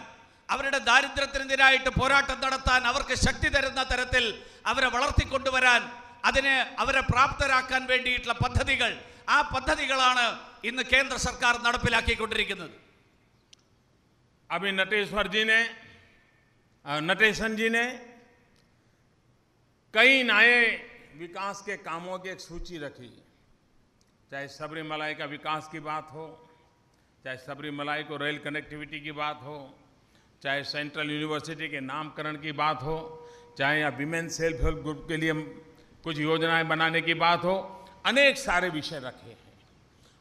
S5: അവരുടെ ദാരിദ്ര്യത്തിനെതിരായിട്ട് പോരാട്ടം നടത്താൻ, അവർക്ക് ശക്തി തരുന്ന തരത്തിൽ അവരെ വളർത്തിക്കൊണ്ടുവരാൻ, അതിന് അവരെ പ്രാപ്തരാക്കാൻ വേണ്ടിയിട്ടുള്ള പദ്ധതികൾ, ആ പദ്ധതികളാണ് ഇന്ന് കേന്ദ്ര സർക്കാർ നടപ്പിലാക്കിക്കൊണ്ടിരിക്കുന്നത്.
S4: अभी नटेशन जी ने कई नए विकास के कामों की एक सूची रखी. चाहे सबरीमलाई का विकास की बात हो, चाहे सबरीमलाई को रेल कनेक्टिविटी की बात हो, चाहे सेंट्रल यूनिवर्सिटी के नामकरण की बात हो, चाहे या विमेन सेल्फ हेल्प ग्रुप के लिए कुछ योजनाएं बनाने की बात हो, अनेक सारे विषय रखे हैं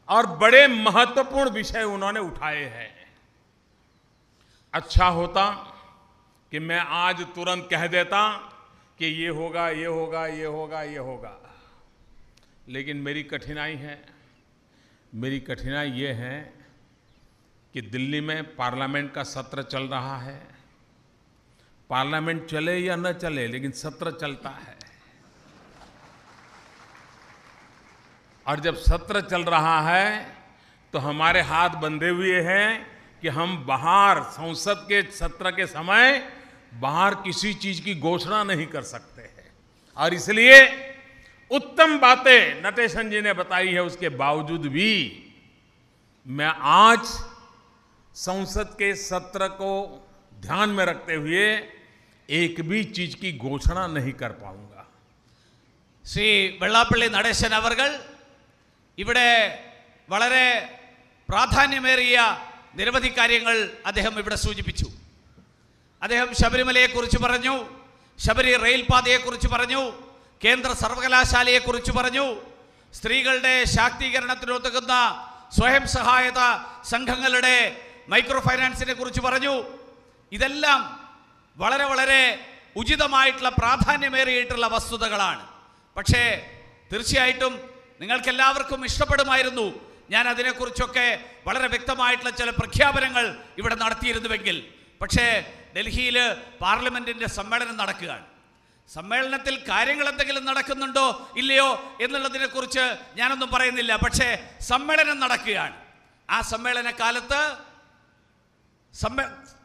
S4: और बड़े महत्वपूर्ण विषय उन्होंने उठाए हैं. अच्छा होता कि मैं आज तुरंत कह देता कि ये होगा, ये होगा, ये होगा, ये होगा, लेकिन मेरी कठिनाई ये है कि दिल्ली में पार्लियामेंट का सत्र चल रहा है। पार्लियामेंट चले या न चले, लेकिन सत्र चलता है। और जब सत्र चल रहा है तो हमारे हाथ बंधे हुए हैं कि हम बाहर संसद के सत्र के समय बाहर किसी चीज की घोषणा नहीं कर सकते हैं। और इसलिए उत्तम बातें नटेशन जी ने बताई है, उसके बावजूद भी मैं आज संसद के सत्र को ध्यान में रखते हुए एक भी चीज की घोषणा नहीं कर पाऊंगा।
S5: ശ്രീ വെള്ളാപ്പള്ളി നടേശൻ അവർകൾ ഇവിടെ വളരെ പ്രാധാന്യമേറിയ നിരവധി കാര്യങ്ങൾ അദ്ദേഹം ഇവിടെ സൂചിപ്പിച്ചു. അദ്ദേഹം ശബരിമലയെക്കുറിച്ച് പറഞ്ഞു, ശബരി റെയിൽ പാതയെക്കുറിച്ച് പറഞ്ഞു, കേന്ദ്ര സർവകലാശാലയെക്കുറിച്ച് പറഞ്ഞു, സ്ത്രീകളുടെ ശാക്തീകരണത്തിനൊതുങ്ങുന്ന സ്വയം സഹായത സംഘങ്ങളുടെ മൈക്രോ ഫൈനാൻസിനെ കുറിച്ച് പറഞ്ഞു. ഇതെല്ലാം വളരെ വളരെ ഉചിതമായിട്ടുള്ള പ്രാധാന്യമേറിയിട്ടുള്ള വസ്തുതകളാണ്. പക്ഷേ തീർച്ചയായിട്ടും നിങ്ങൾക്കെല്ലാവർക്കും ഇഷ്ടപ്പെടുമായിരുന്നു ഞാൻ അതിനെക്കുറിച്ചൊക്കെ വളരെ വ്യക്തമായിട്ടുള്ള ചില പ്രഖ്യാപനങ്ങൾ ഇവിടെ നടത്തിയിരുന്നുവെങ്കിൽ. പക്ഷേ ഡൽഹിയിൽ പാർലമെൻറ്റിൻ്റെ സമ്മേളനം നടക്കുകയാണ്. സമ്മേളനത്തിൽ കാര്യങ്ങൾ എന്തെങ്കിലും നടക്കുന്നുണ്ടോ ഇല്ലയോ എന്നുള്ളതിനെക്കുറിച്ച് ഞാനൊന്നും പറയുന്നില്ല. പക്ഷേ സമ്മേളനം നടക്കുകയാണ്. ആ സമ്മേളന കാലത്ത്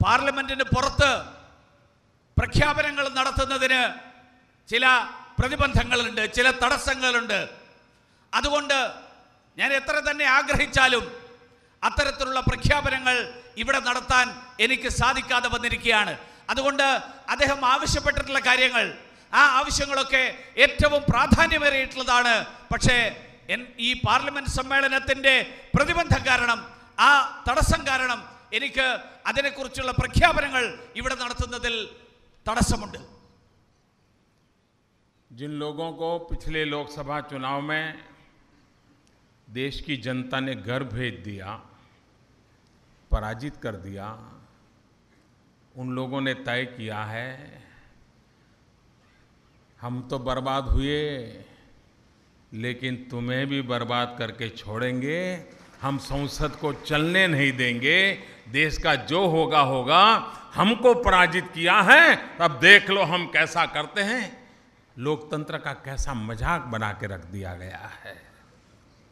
S5: പാർലമെൻറ്റിന് പുറത്ത് പ്രഖ്യാപനങ്ങൾ നടത്തുന്നതിന് ചില പ്രതിബന്ധങ്ങളുണ്ട്, ചില തടസ്സങ്ങളുണ്ട്. അതുകൊണ്ട് ഞാൻ എത്ര തന്നെ ആഗ്രഹിച്ചാലും അത്തരത്തിലുള്ള പ്രഖ്യാപനങ്ങൾ ഇവിടെ നടത്താൻ എനിക്ക് സാധിക്കാതെ വന്നിരിക്കുകയാണ്. അതുകൊണ്ട് അദ്ദേഹം ആവശ്യപ്പെട്ടിട്ടുള്ള കാര്യങ്ങൾ, ആ ആവശ്യങ്ങളൊക്കെ ഏറ്റവും പ്രാധാന്യമേറിയിട്ടുള്ളതാണ്. പക്ഷേ ഈ പാർലമെന്റ് സമ്മേളനത്തിൻ്റെ പ്രതിബന്ധം കാരണം, ആ തടസ്സം കാരണം എനിക്ക് അതിനെക്കുറിച്ചുള്ള പ്രഖ്യാപനങ്ങൾ ഇവിടെ നടത്തുന്നതിൽ തടസ്സമുണ്ട്.
S4: जिन लोगों को पिछले लोकसभा चुनाव में देश की जनता ने घर भेज दिया, पराजित कर दिया, उन लोगों ने तय किया है हम तो बर्बाद हुए लेकिन तुम्हें भी बर्बाद करके छोड़ेंगे, हम संसद को चलने नहीं देंगे, देश का जो होगा होगा, हमको पराजित किया है, अब देख लो हम कैसा करते हैं। लोकतंत्र का कैसा मजाक बना के रख दिया गया है।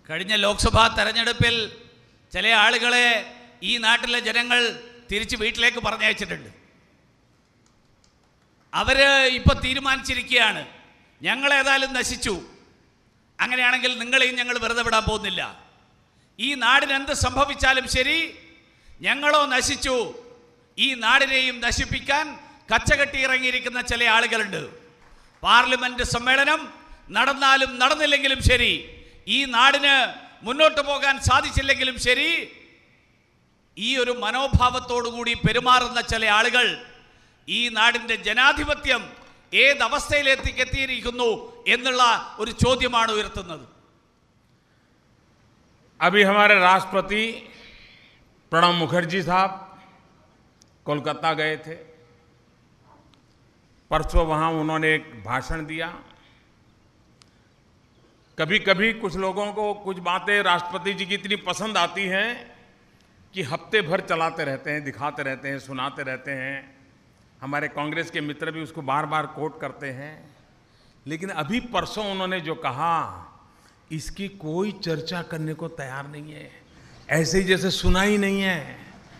S5: കഴിഞ്ഞ ലോക്സഭാ തെരഞ്ഞെടുപ്പിൽ ചില ആളുകളെ ഈ നാട്ടിലെ ജനങ്ങൾ തിരിച്ച് വീട്ടിലേക്ക് പറഞ്ഞയച്ചിട്ടുണ്ട്. അവര് ഇപ്പൊ തീരുമാനിച്ചിരിക്കുകയാണ്, ഞങ്ങൾ ഏതായാലും നശിച്ചു, അങ്ങനെയാണെങ്കിൽ നിങ്ങളെയും ഞങ്ങൾ വെറുതെ വിടാൻ പോകുന്നില്ല. ഈ നാടിന് എന്ത് സംഭവിച്ചാലും ശരി, ഞങ്ങളോ നശിച്ചു, ഈ നാടിനെയും നശിപ്പിക്കാൻ കച്ചകെട്ടി ഇറങ്ങിയിരിക്കുന്ന ചില ആളുകളുണ്ട്. പാർലമെന്റ് സമ്മേളനം നടന്നാലും നടന്നില്ലെങ്കിലും ശരി, ഈ നാടിന് മുന്നോട്ട് പോകാൻ സാധിച്ചില്ലെങ്കിലും ശരി, ഈ ഒരു മനോഭാവത്തോടുകൂടി പെരുമാറുന്ന ചില ആളുകൾ ഈ നാടിൻ്റെ ജനാധിപത്യം ഏതവസ്ഥയിലെത്തിയിരിക്കുന്നു എന്നുള്ള ഒരു ചോദ്യമാണ് ഉയർത്തുന്നത്.
S4: अभी हमारे राष्ट्रपति प्रणब मुखर्जी साहब कोलकाता गए थे। परसों वहाँ उन्होंने एक भाषण दिया। कभी कभी कुछ लोगों को कुछ बातें राष्ट्रपति जी की इतनी पसंद आती हैं कि हफ्ते भर चलाते रहते हैं, दिखाते रहते हैं, सुनाते रहते हैं। हमारे कांग्रेस के मित्र भी उसको बार बार कोट करते हैं। लेकिन अभी परसों उन्होंने जो कहा, इसकी कोई चर्चा करने को तैयार नहीं है, ऐसे ही जैसे सुना ही नहीं है,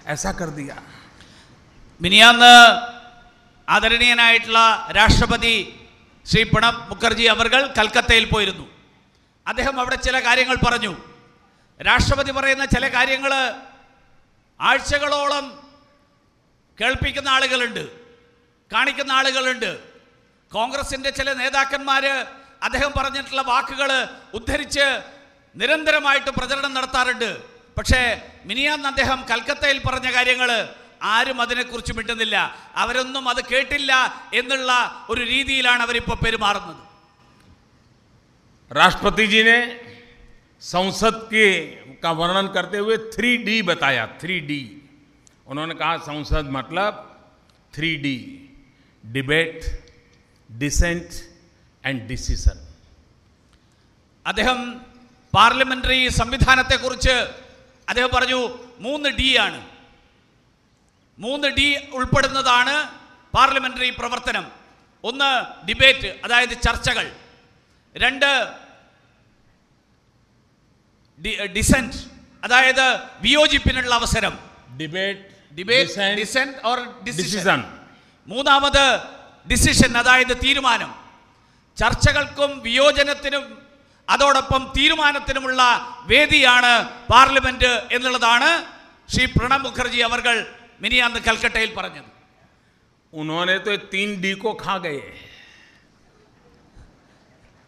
S4: ऐसा कर दिया।
S5: മിനിയാന്ന് ആദരണീയനായിട്ടുള്ള രാഷ്ട്രപതി ശ്രീ പ്രണബ് മുഖർജി അവർകൾ കൽക്കത്തയിൽ പോയിരുന്നു. അദ്ദേഹം അവിടെ ചില കാര്യങ്ങൾ പറഞ്ഞു. രാഷ്ട്രപതി പറയുന്ന ചില കാര്യങ്ങൾ ആഴ്ചകളോളം കേൾപ്പിക്കുന്ന ആളുകളുണ്ട്, കാണിക്കുന്ന ആളുകളുണ്ട്. കോൺഗ്രസിൻ്റെ ചില നേതാക്കന്മാർ അദ്ദേഹം പറഞ്ഞിട്ടുള്ള വാക്കുകൾ ഉദ്ധരിച്ച് നിരന്തരമായിട്ട് പ്രചരണം നടത്താറുണ്ട്. പക്ഷേ മിനിയാന്ന് അദ്ദേഹം കൽക്കത്തയിൽ പറഞ്ഞ കാര്യങ്ങൾ ആരും അതിനെക്കുറിച്ച് മിണ്ടുന്നില്ല. അവരൊന്നും അത് കേട്ടില്ല എന്നുള്ള ഒരു രീതിയിലാണ് അവരിപ്പോൾ പെരുമാറുന്നത്.
S4: राष्ट्रपति जी ने संसद का वर्णन करते हुए 3D बताया। 3D उन्होंने कहा संसद मतलब 3D, debate, dissent and decision.
S5: അദ്ദേഹം പാർലമെന്ററി സംവിധാനത്തെക്കുറിച്ച് അദ്ദേഹം പറഞ്ഞു 3D ആണ്. 3D ഉൾപ്പെടുന്നതാണ് പാർലമെന്ററി പ്രവർത്തനം. 1 ഡിബേറ്റ്, അതായത് ചർച്ചകൾ. 2 ഡിസെന്റ്, അതായത് വിയോജിപ്പിനുള്ള അവസരം. Descent or decision. 3 ഡിസിഷൻ, അതായത് തീരുമാനം. ചർച്ചകൾക്കും വിയോജനത്തിനും അതോടൊപ്പം തീരുമാനത്തിനുമുള്ള വേദിയാണ് പാർലമെന്റ് എന്നുള്ളതാണ് ശ്രീ പ്രണബ് മുഖർജി അവർകൾ മിനിയാന്ന് കൽക്കട്ടയിൽ പറഞ്ഞത്.
S4: उन्होंने तो 3D को खा गए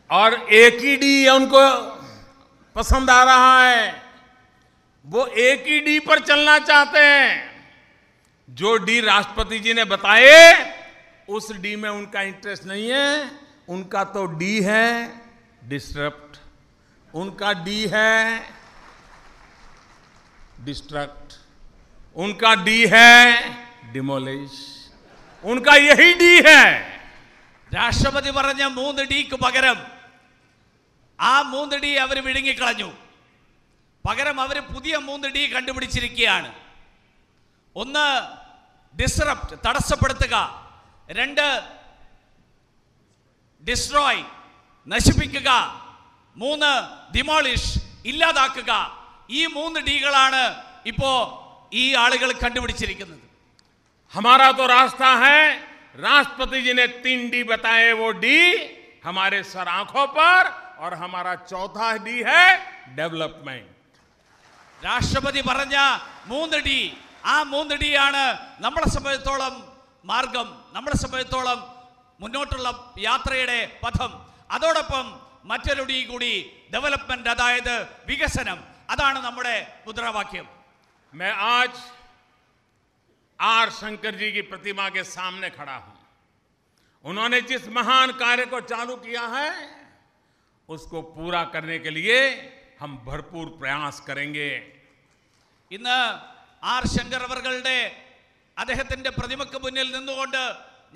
S4: और एक ही डी उनको पसंद आ रहा है. वो एक ही डी पर चलना चाहते हैं. जो डी राष्ट्रपति जी ने बताए उस डी में उनका इंटरेस्ट नहीं है. उनका तो डी है डिस्टरप्ट, उनका डी है डिस्ट्रक्ट, उनका डी है डिमोलिश, उनका यही डी है.
S5: രാഷ്ട്രപതി പറഞ്ഞ 3D പകരം ആ 3D അവർ വിഴുങ്ങിക്കളഞ്ഞു. പകരം അവർ പുതിയ 3D കണ്ടുപിടിച്ചിരിക്കുകയാണ്. 1 ഡിസ്റപ്റ്റ്, തടസ്സപ്പെടുത്തുക. 2 ഡിസ്ട്രോയ്, നശിപ്പിക്കുക. 3 ഡിമോളിഷ്, ഇല്ലാതാക്കുക. ഈ 3 ഡികളാണ് ഇപ്പോ ഈ ആളുകൾ കണ്ടുപിടിച്ചിരിക്കുന്നത്.
S4: हमारा तो रास्ता है, राष्ट्रपति जी ने 3 डी बताए, वो डी हमारे सर आंखों पर, और हमारा चौथा डी है डेवलपमेंट.
S5: രാഷ്ട്രപതി പറഞ്ഞ 3D, ആ 3D ആണ് നമ്മളെ സംബന്ധിച്ചോളം മാർഗം, നമ്മളെ സംബന്ധിച്ചോളം മുന്നോട്ടുള്ള യാത്രയുടെ പഥം. അതോടൊപ്പം മറ്റൊരു ഡി കൂടി, ഡെവലപ്മെന്റ്, അതായത് വികസനം. അതാണ് നമ്മുടെ മുദ്രാവാക്യം.
S4: मैं आज आर शंकर जी की प्रतिमा के सामने खड़ा हूं. उन्होंने जिस महान कार्य को चालू किया है उसको पूरा करने के लिए हम भरपूर प्रयास करेंगे.
S5: ഇന്ന് ആർ ശങ്കർ അവർകളുടെ അദ്ദേഹത്തിന്റെ പ്രതിമയ്ക്ക് മുന്നിൽ നിന്നുകൊണ്ട്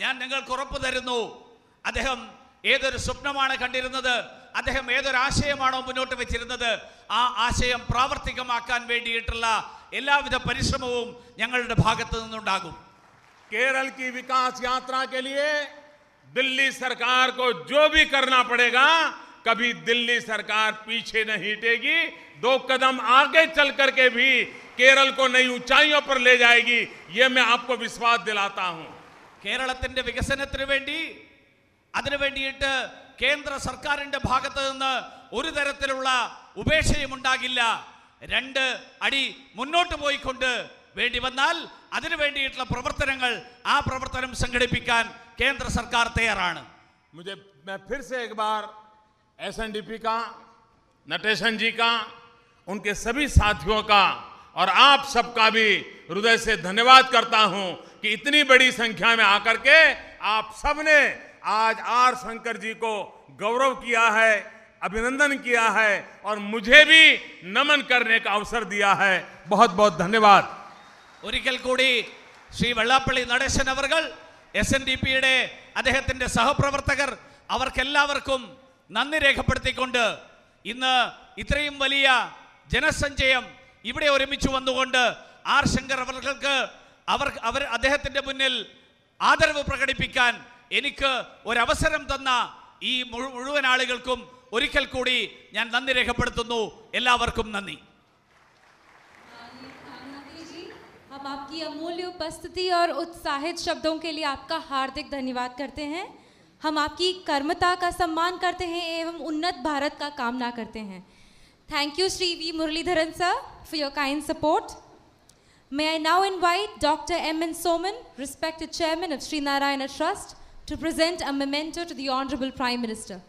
S5: ഞാൻ നിങ്ങൾക്ക് ഉറപ്പ് തരുന്നു, അദ്ദേഹം ഏതൊരു സ്വപ്നമാണ് കണ്ടിരുന്നത്, അദ്ദേഹം ഏതൊരു ആശയമാണോ മുന്നോട്ട് വെച്ചിരുന്നത്, ആ ആശയം പ്രാവർത്തികമാക്കാൻ വേണ്ടിയിട്ടുള്ള എല്ലാവിധ പരിശ്രമവും ഞങ്ങളുടെ ഭാഗത്തു നിന്നുണ്ടാകും.
S4: केरल की विकास यात्रा के लिए दिल्ली सरकार को जो भी करना पड़ेगा, कभी दिल्ली सरकार पीछे नहीं हटेगी. 2 कदम आगे चल करके भी केरल को नई ऊंचाइयों पर ले जाएगी. ये मैं आपको विश्वास दिलाता हूं.
S5: കേരളത്തിന്റെ വികസനത്തിന് വേണ്ടി, അതിനു വേണ്ടിയിട്ട് കേന്ദ്ര സർക്കാരിന്റെ ഭാഗത്ത് നിന്ന് ഒരു തരത്തിലുള്ള ഉപേക്ഷയും ഉണ്ടാകില്ല. 2 അടി മുന്നോട്ട് പോയിക്കൊണ്ട് വേണ്ടി വന്നാൽ അതിനു വേണ്ടിയിട്ടുള്ള പ്രവർത്തനങ്ങൾ, ആ പ്രവർത്തനം സംഘടിപ്പിക്കാൻ കേന്ദ്ര സർക്കാർ തയ്യാറാണ്.
S4: मैं फिर से एक बार एसएनडीपी का, नटेशन जी का, उनके सभी साथियों का और आप सबका भी हृदय से धन्यवाद करता हूं कि इतनी बड़ी संख्या में आकर के आप सबने आज आर शंकर जी को गौरव किया है, अभिनंदन किया है और मुझे भी नमन करने का अवसर दिया है. बहुत बहुत धन्यवाद.
S5: ഒരിക്കൽ കൂടി ശ്രീ വെള്ളാപ്പള്ളി നടേശൻ അവർകൾ, SNDP-യുടെ അദ്ദേഹത്തിന്റെ സഹപ്രവർത്തകർ, അവർക്കെല്ലാവർക്കും നന്ദി രേഖപ്പെടുത്തിക്കൊണ്ട് ഇന്ന് ഇത്രയും വലിയ ജനസഞ്ചയം ഇവിടെ ഒരുമിച്ച് വന്നുകൊണ്ട് ആർ ശങ്കർ അവർക്ക് അദ്ദേഹത്തിന്റെ മുന്നിൽ ആദരവ് പ്രകടിപ്പിക്കാൻ എനിക്ക് ഒരവസരം തന്ന ഈ മുഴുവൻ ആളുകൾക്കും ഒരിക്കൽ കൂടി ഞാൻ നന്ദി രേഖപ്പെടുത്തുന്നു. എല്ലാവർക്കും നന്ദി.
S2: हम आपकी अमूल्य उपस्थिति और उत्साहित शब्दों के लिए आपका हार्दिक धन्यवाद करते हैं. हम आपकी कर्मता का सम्मान करते हैं एवं उन्नत भारत का कामना करते हैं. Thank you, Shri V. Muralidharan sir, for your kind support. May I now invite Dr. M.N. Soman, respected Chairman of Sri Narayana Trust, to present a memento to the Honorable Prime Minister.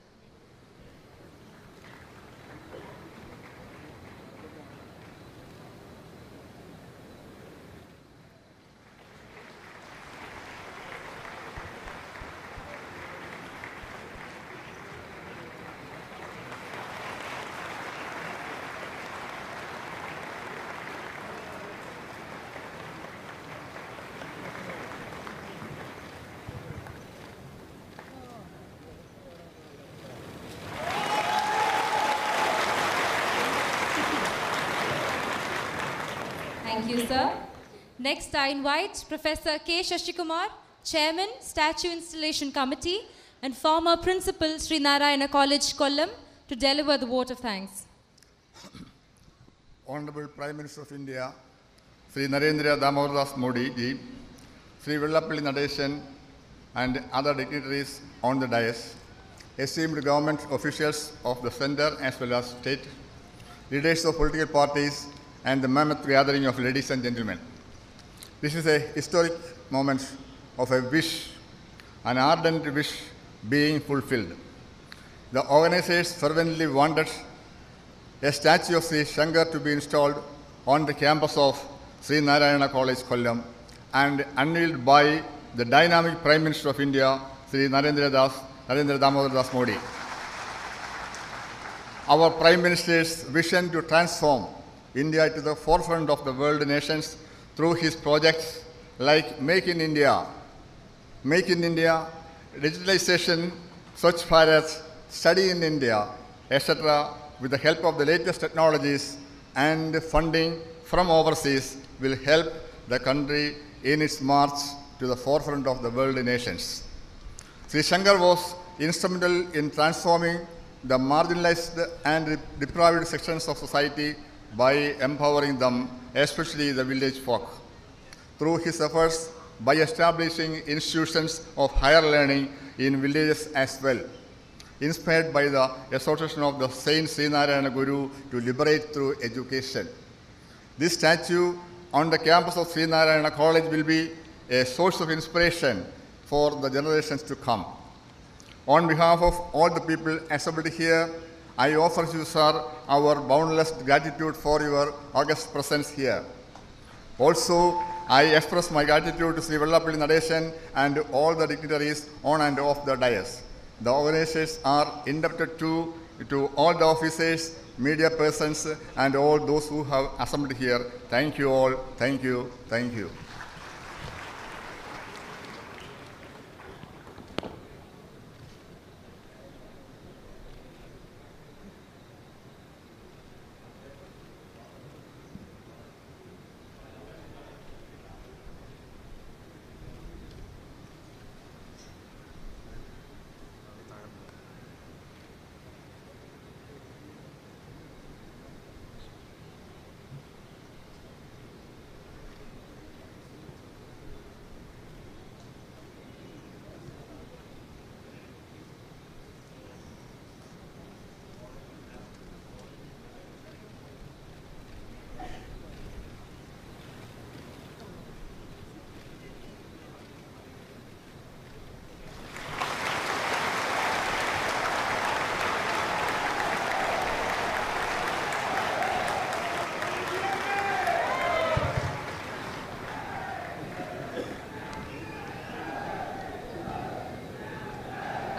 S2: you, sir. Next, I invite Professor K. Shashikumar, Chairman, Statue Installation Committee, and former Principal, Sri Narayana College, Kollam, to deliver the vote of thanks.
S6: Honorable Prime Minister of India, Sri Narendra Damodar Das Modi ji, Sri Vellapalli Nadeshan, and other dignitaries on the dais, esteemed government officials of the centre as well as state, leaders of political parties, and the mammoth gathering of ladies and gentlemen. This is a historic moment of a wish, an ardent wish being fulfilled. The organizers fervently wanted a statue of Sri Shankar to be installed on the campus of Sri Narayana College, Kollam, and unveiled by the dynamic Prime Minister of India, Sri Narendra Damodar Das Modi. Our Prime Minister's vision to transform India to the forefront of the world nations through his projects like Make in India, digitalization, Swachh Bharat, study in India, etc., with the help of the latest technologies and funding from overseas will help the country in its march to the forefront of the world nations. Sri Shankar was instrumental in transforming the marginalized and deprived sections of society by empowering them, especially the village folk. Through his efforts, by establishing institutions of higher learning in villages as well, inspired by the exhortation of the Saint Sri Narayana Guru to liberate through education. This statue on the campus of Sri Narayana College will be a source of inspiration for the generations to come. On behalf of all the people assembled here, I offer you, sir, our boundless gratitude for your august presence here. Also, I express my gratitude to Sri Vellapalli Nadeshan and all the dignitaries on and off the dais. The organizers are indebted to all the officers, media persons, and all those who have assembled here. Thank you all. Thank you. Thank you.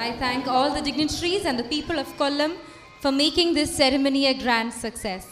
S2: I thank all the dignitaries and the people of Kollam for making this ceremony a grand success.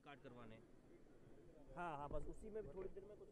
S7: Record करवाने हाँ हाँ बस उसी में थोड़ी देर में कुछ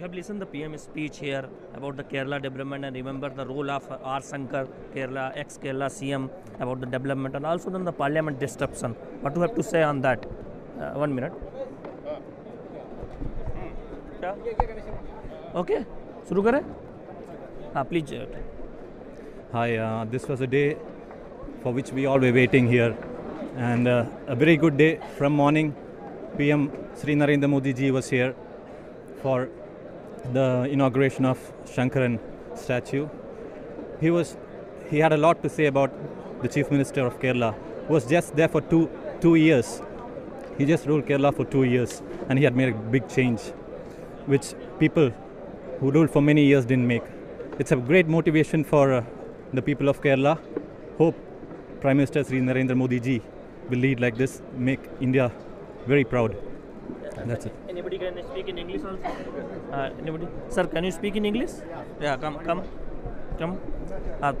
S7: have listened the PM's speech here about the Kerala development and remember the role of R. Shankar, Kerala, ex-Kerala CM about the development and also then the parliament disruption. What do you have to say on that? 1 minute. Okay, शुरू करें? हाँ, please.
S8: Hi, this was a day for which we all were waiting here, and a very good day. From morning, PM Sri Narendra Modi ji was here for the inauguration of Shankaran statue. He had a lot to say about the Chief Minister of Kerala, who was just there for two years. He just ruled Kerala for 2 years, and he had made a big change, which people who ruled for many years didn't make. It's a great motivation for the people of Kerala. Hope Prime Minister Sri Narendra Modi ji will lead like this, make India very proud. That's it.
S7: Anybody can speak in English also? Anybody? Sir, can you speak in English? Yeah, come.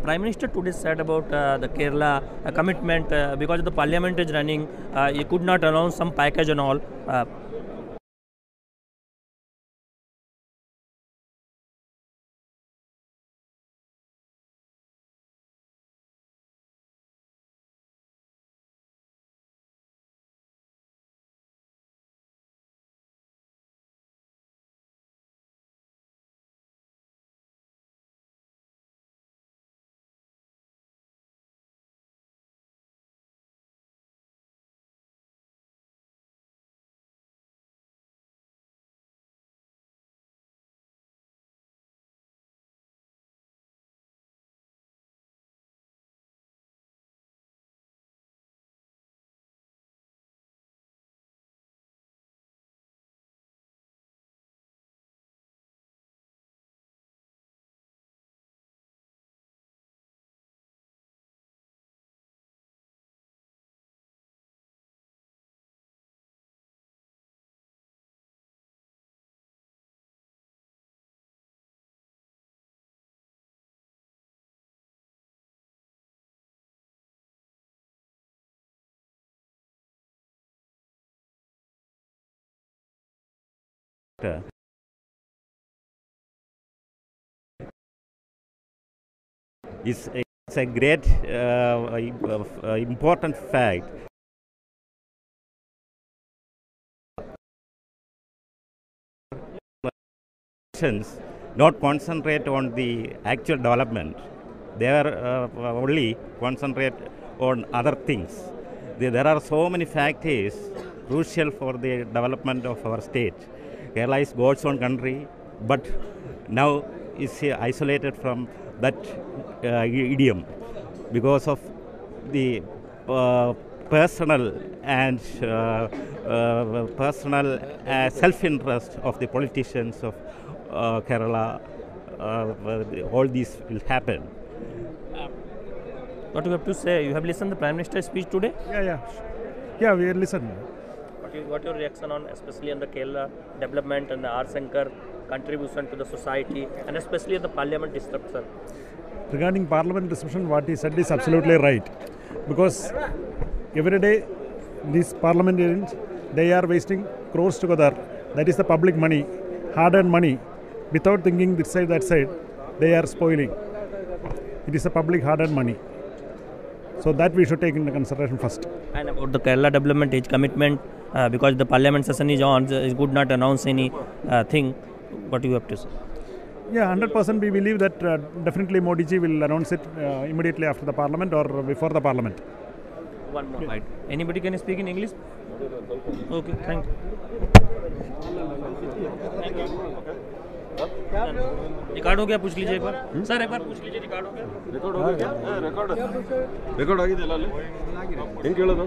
S7: Prime Minister today said about the Kerala commitment because the parliament is running. He could not announce some package and all.
S9: It's a great important fact. Not concentrate on the actual development. They are only concentrate on other things. There are so many factors crucial for the development of our state. Kerala is God's own country, but now is isolated from that idiom because of the personal and personal self-interest of the politicians of Kerala. All these will happen.
S7: What do you have to say? You have listened to the Prime Minister's speech today?
S10: Yeah, we listened.
S7: What your reaction on, especially on the Kerala development and the R. Shankar contribution to the society, and especially the parliament disruption?
S10: Regarding parliament disruption, what he said is absolutely right. Because every day, these parliamentarians, they are wasting crores together. That is the public money, hard-earned money. Without thinking this side, that side, they are spoiling. It is a public hard-earned money. So that we should take into consideration first.
S7: And about the Kerala development, its commitment, because the parliament session is on, it could not announce any thing. What do you have to say?
S10: Yeah, 100% we believe that definitely Modi ji will announce it immediately after the parliament or before the parliament.
S7: One more. Right. Anybody can speak in English? Okay, thank you. Record हो गया, पूछ लीजिए एक बार सर, एक बार पूछ लीजिए रिकॉर्ड हो गया. रिकॉर्ड हो गया,
S11: रिकॉर्ड आगे दिला ले ಹೆಂಗೆ ಕೇಳೋದು?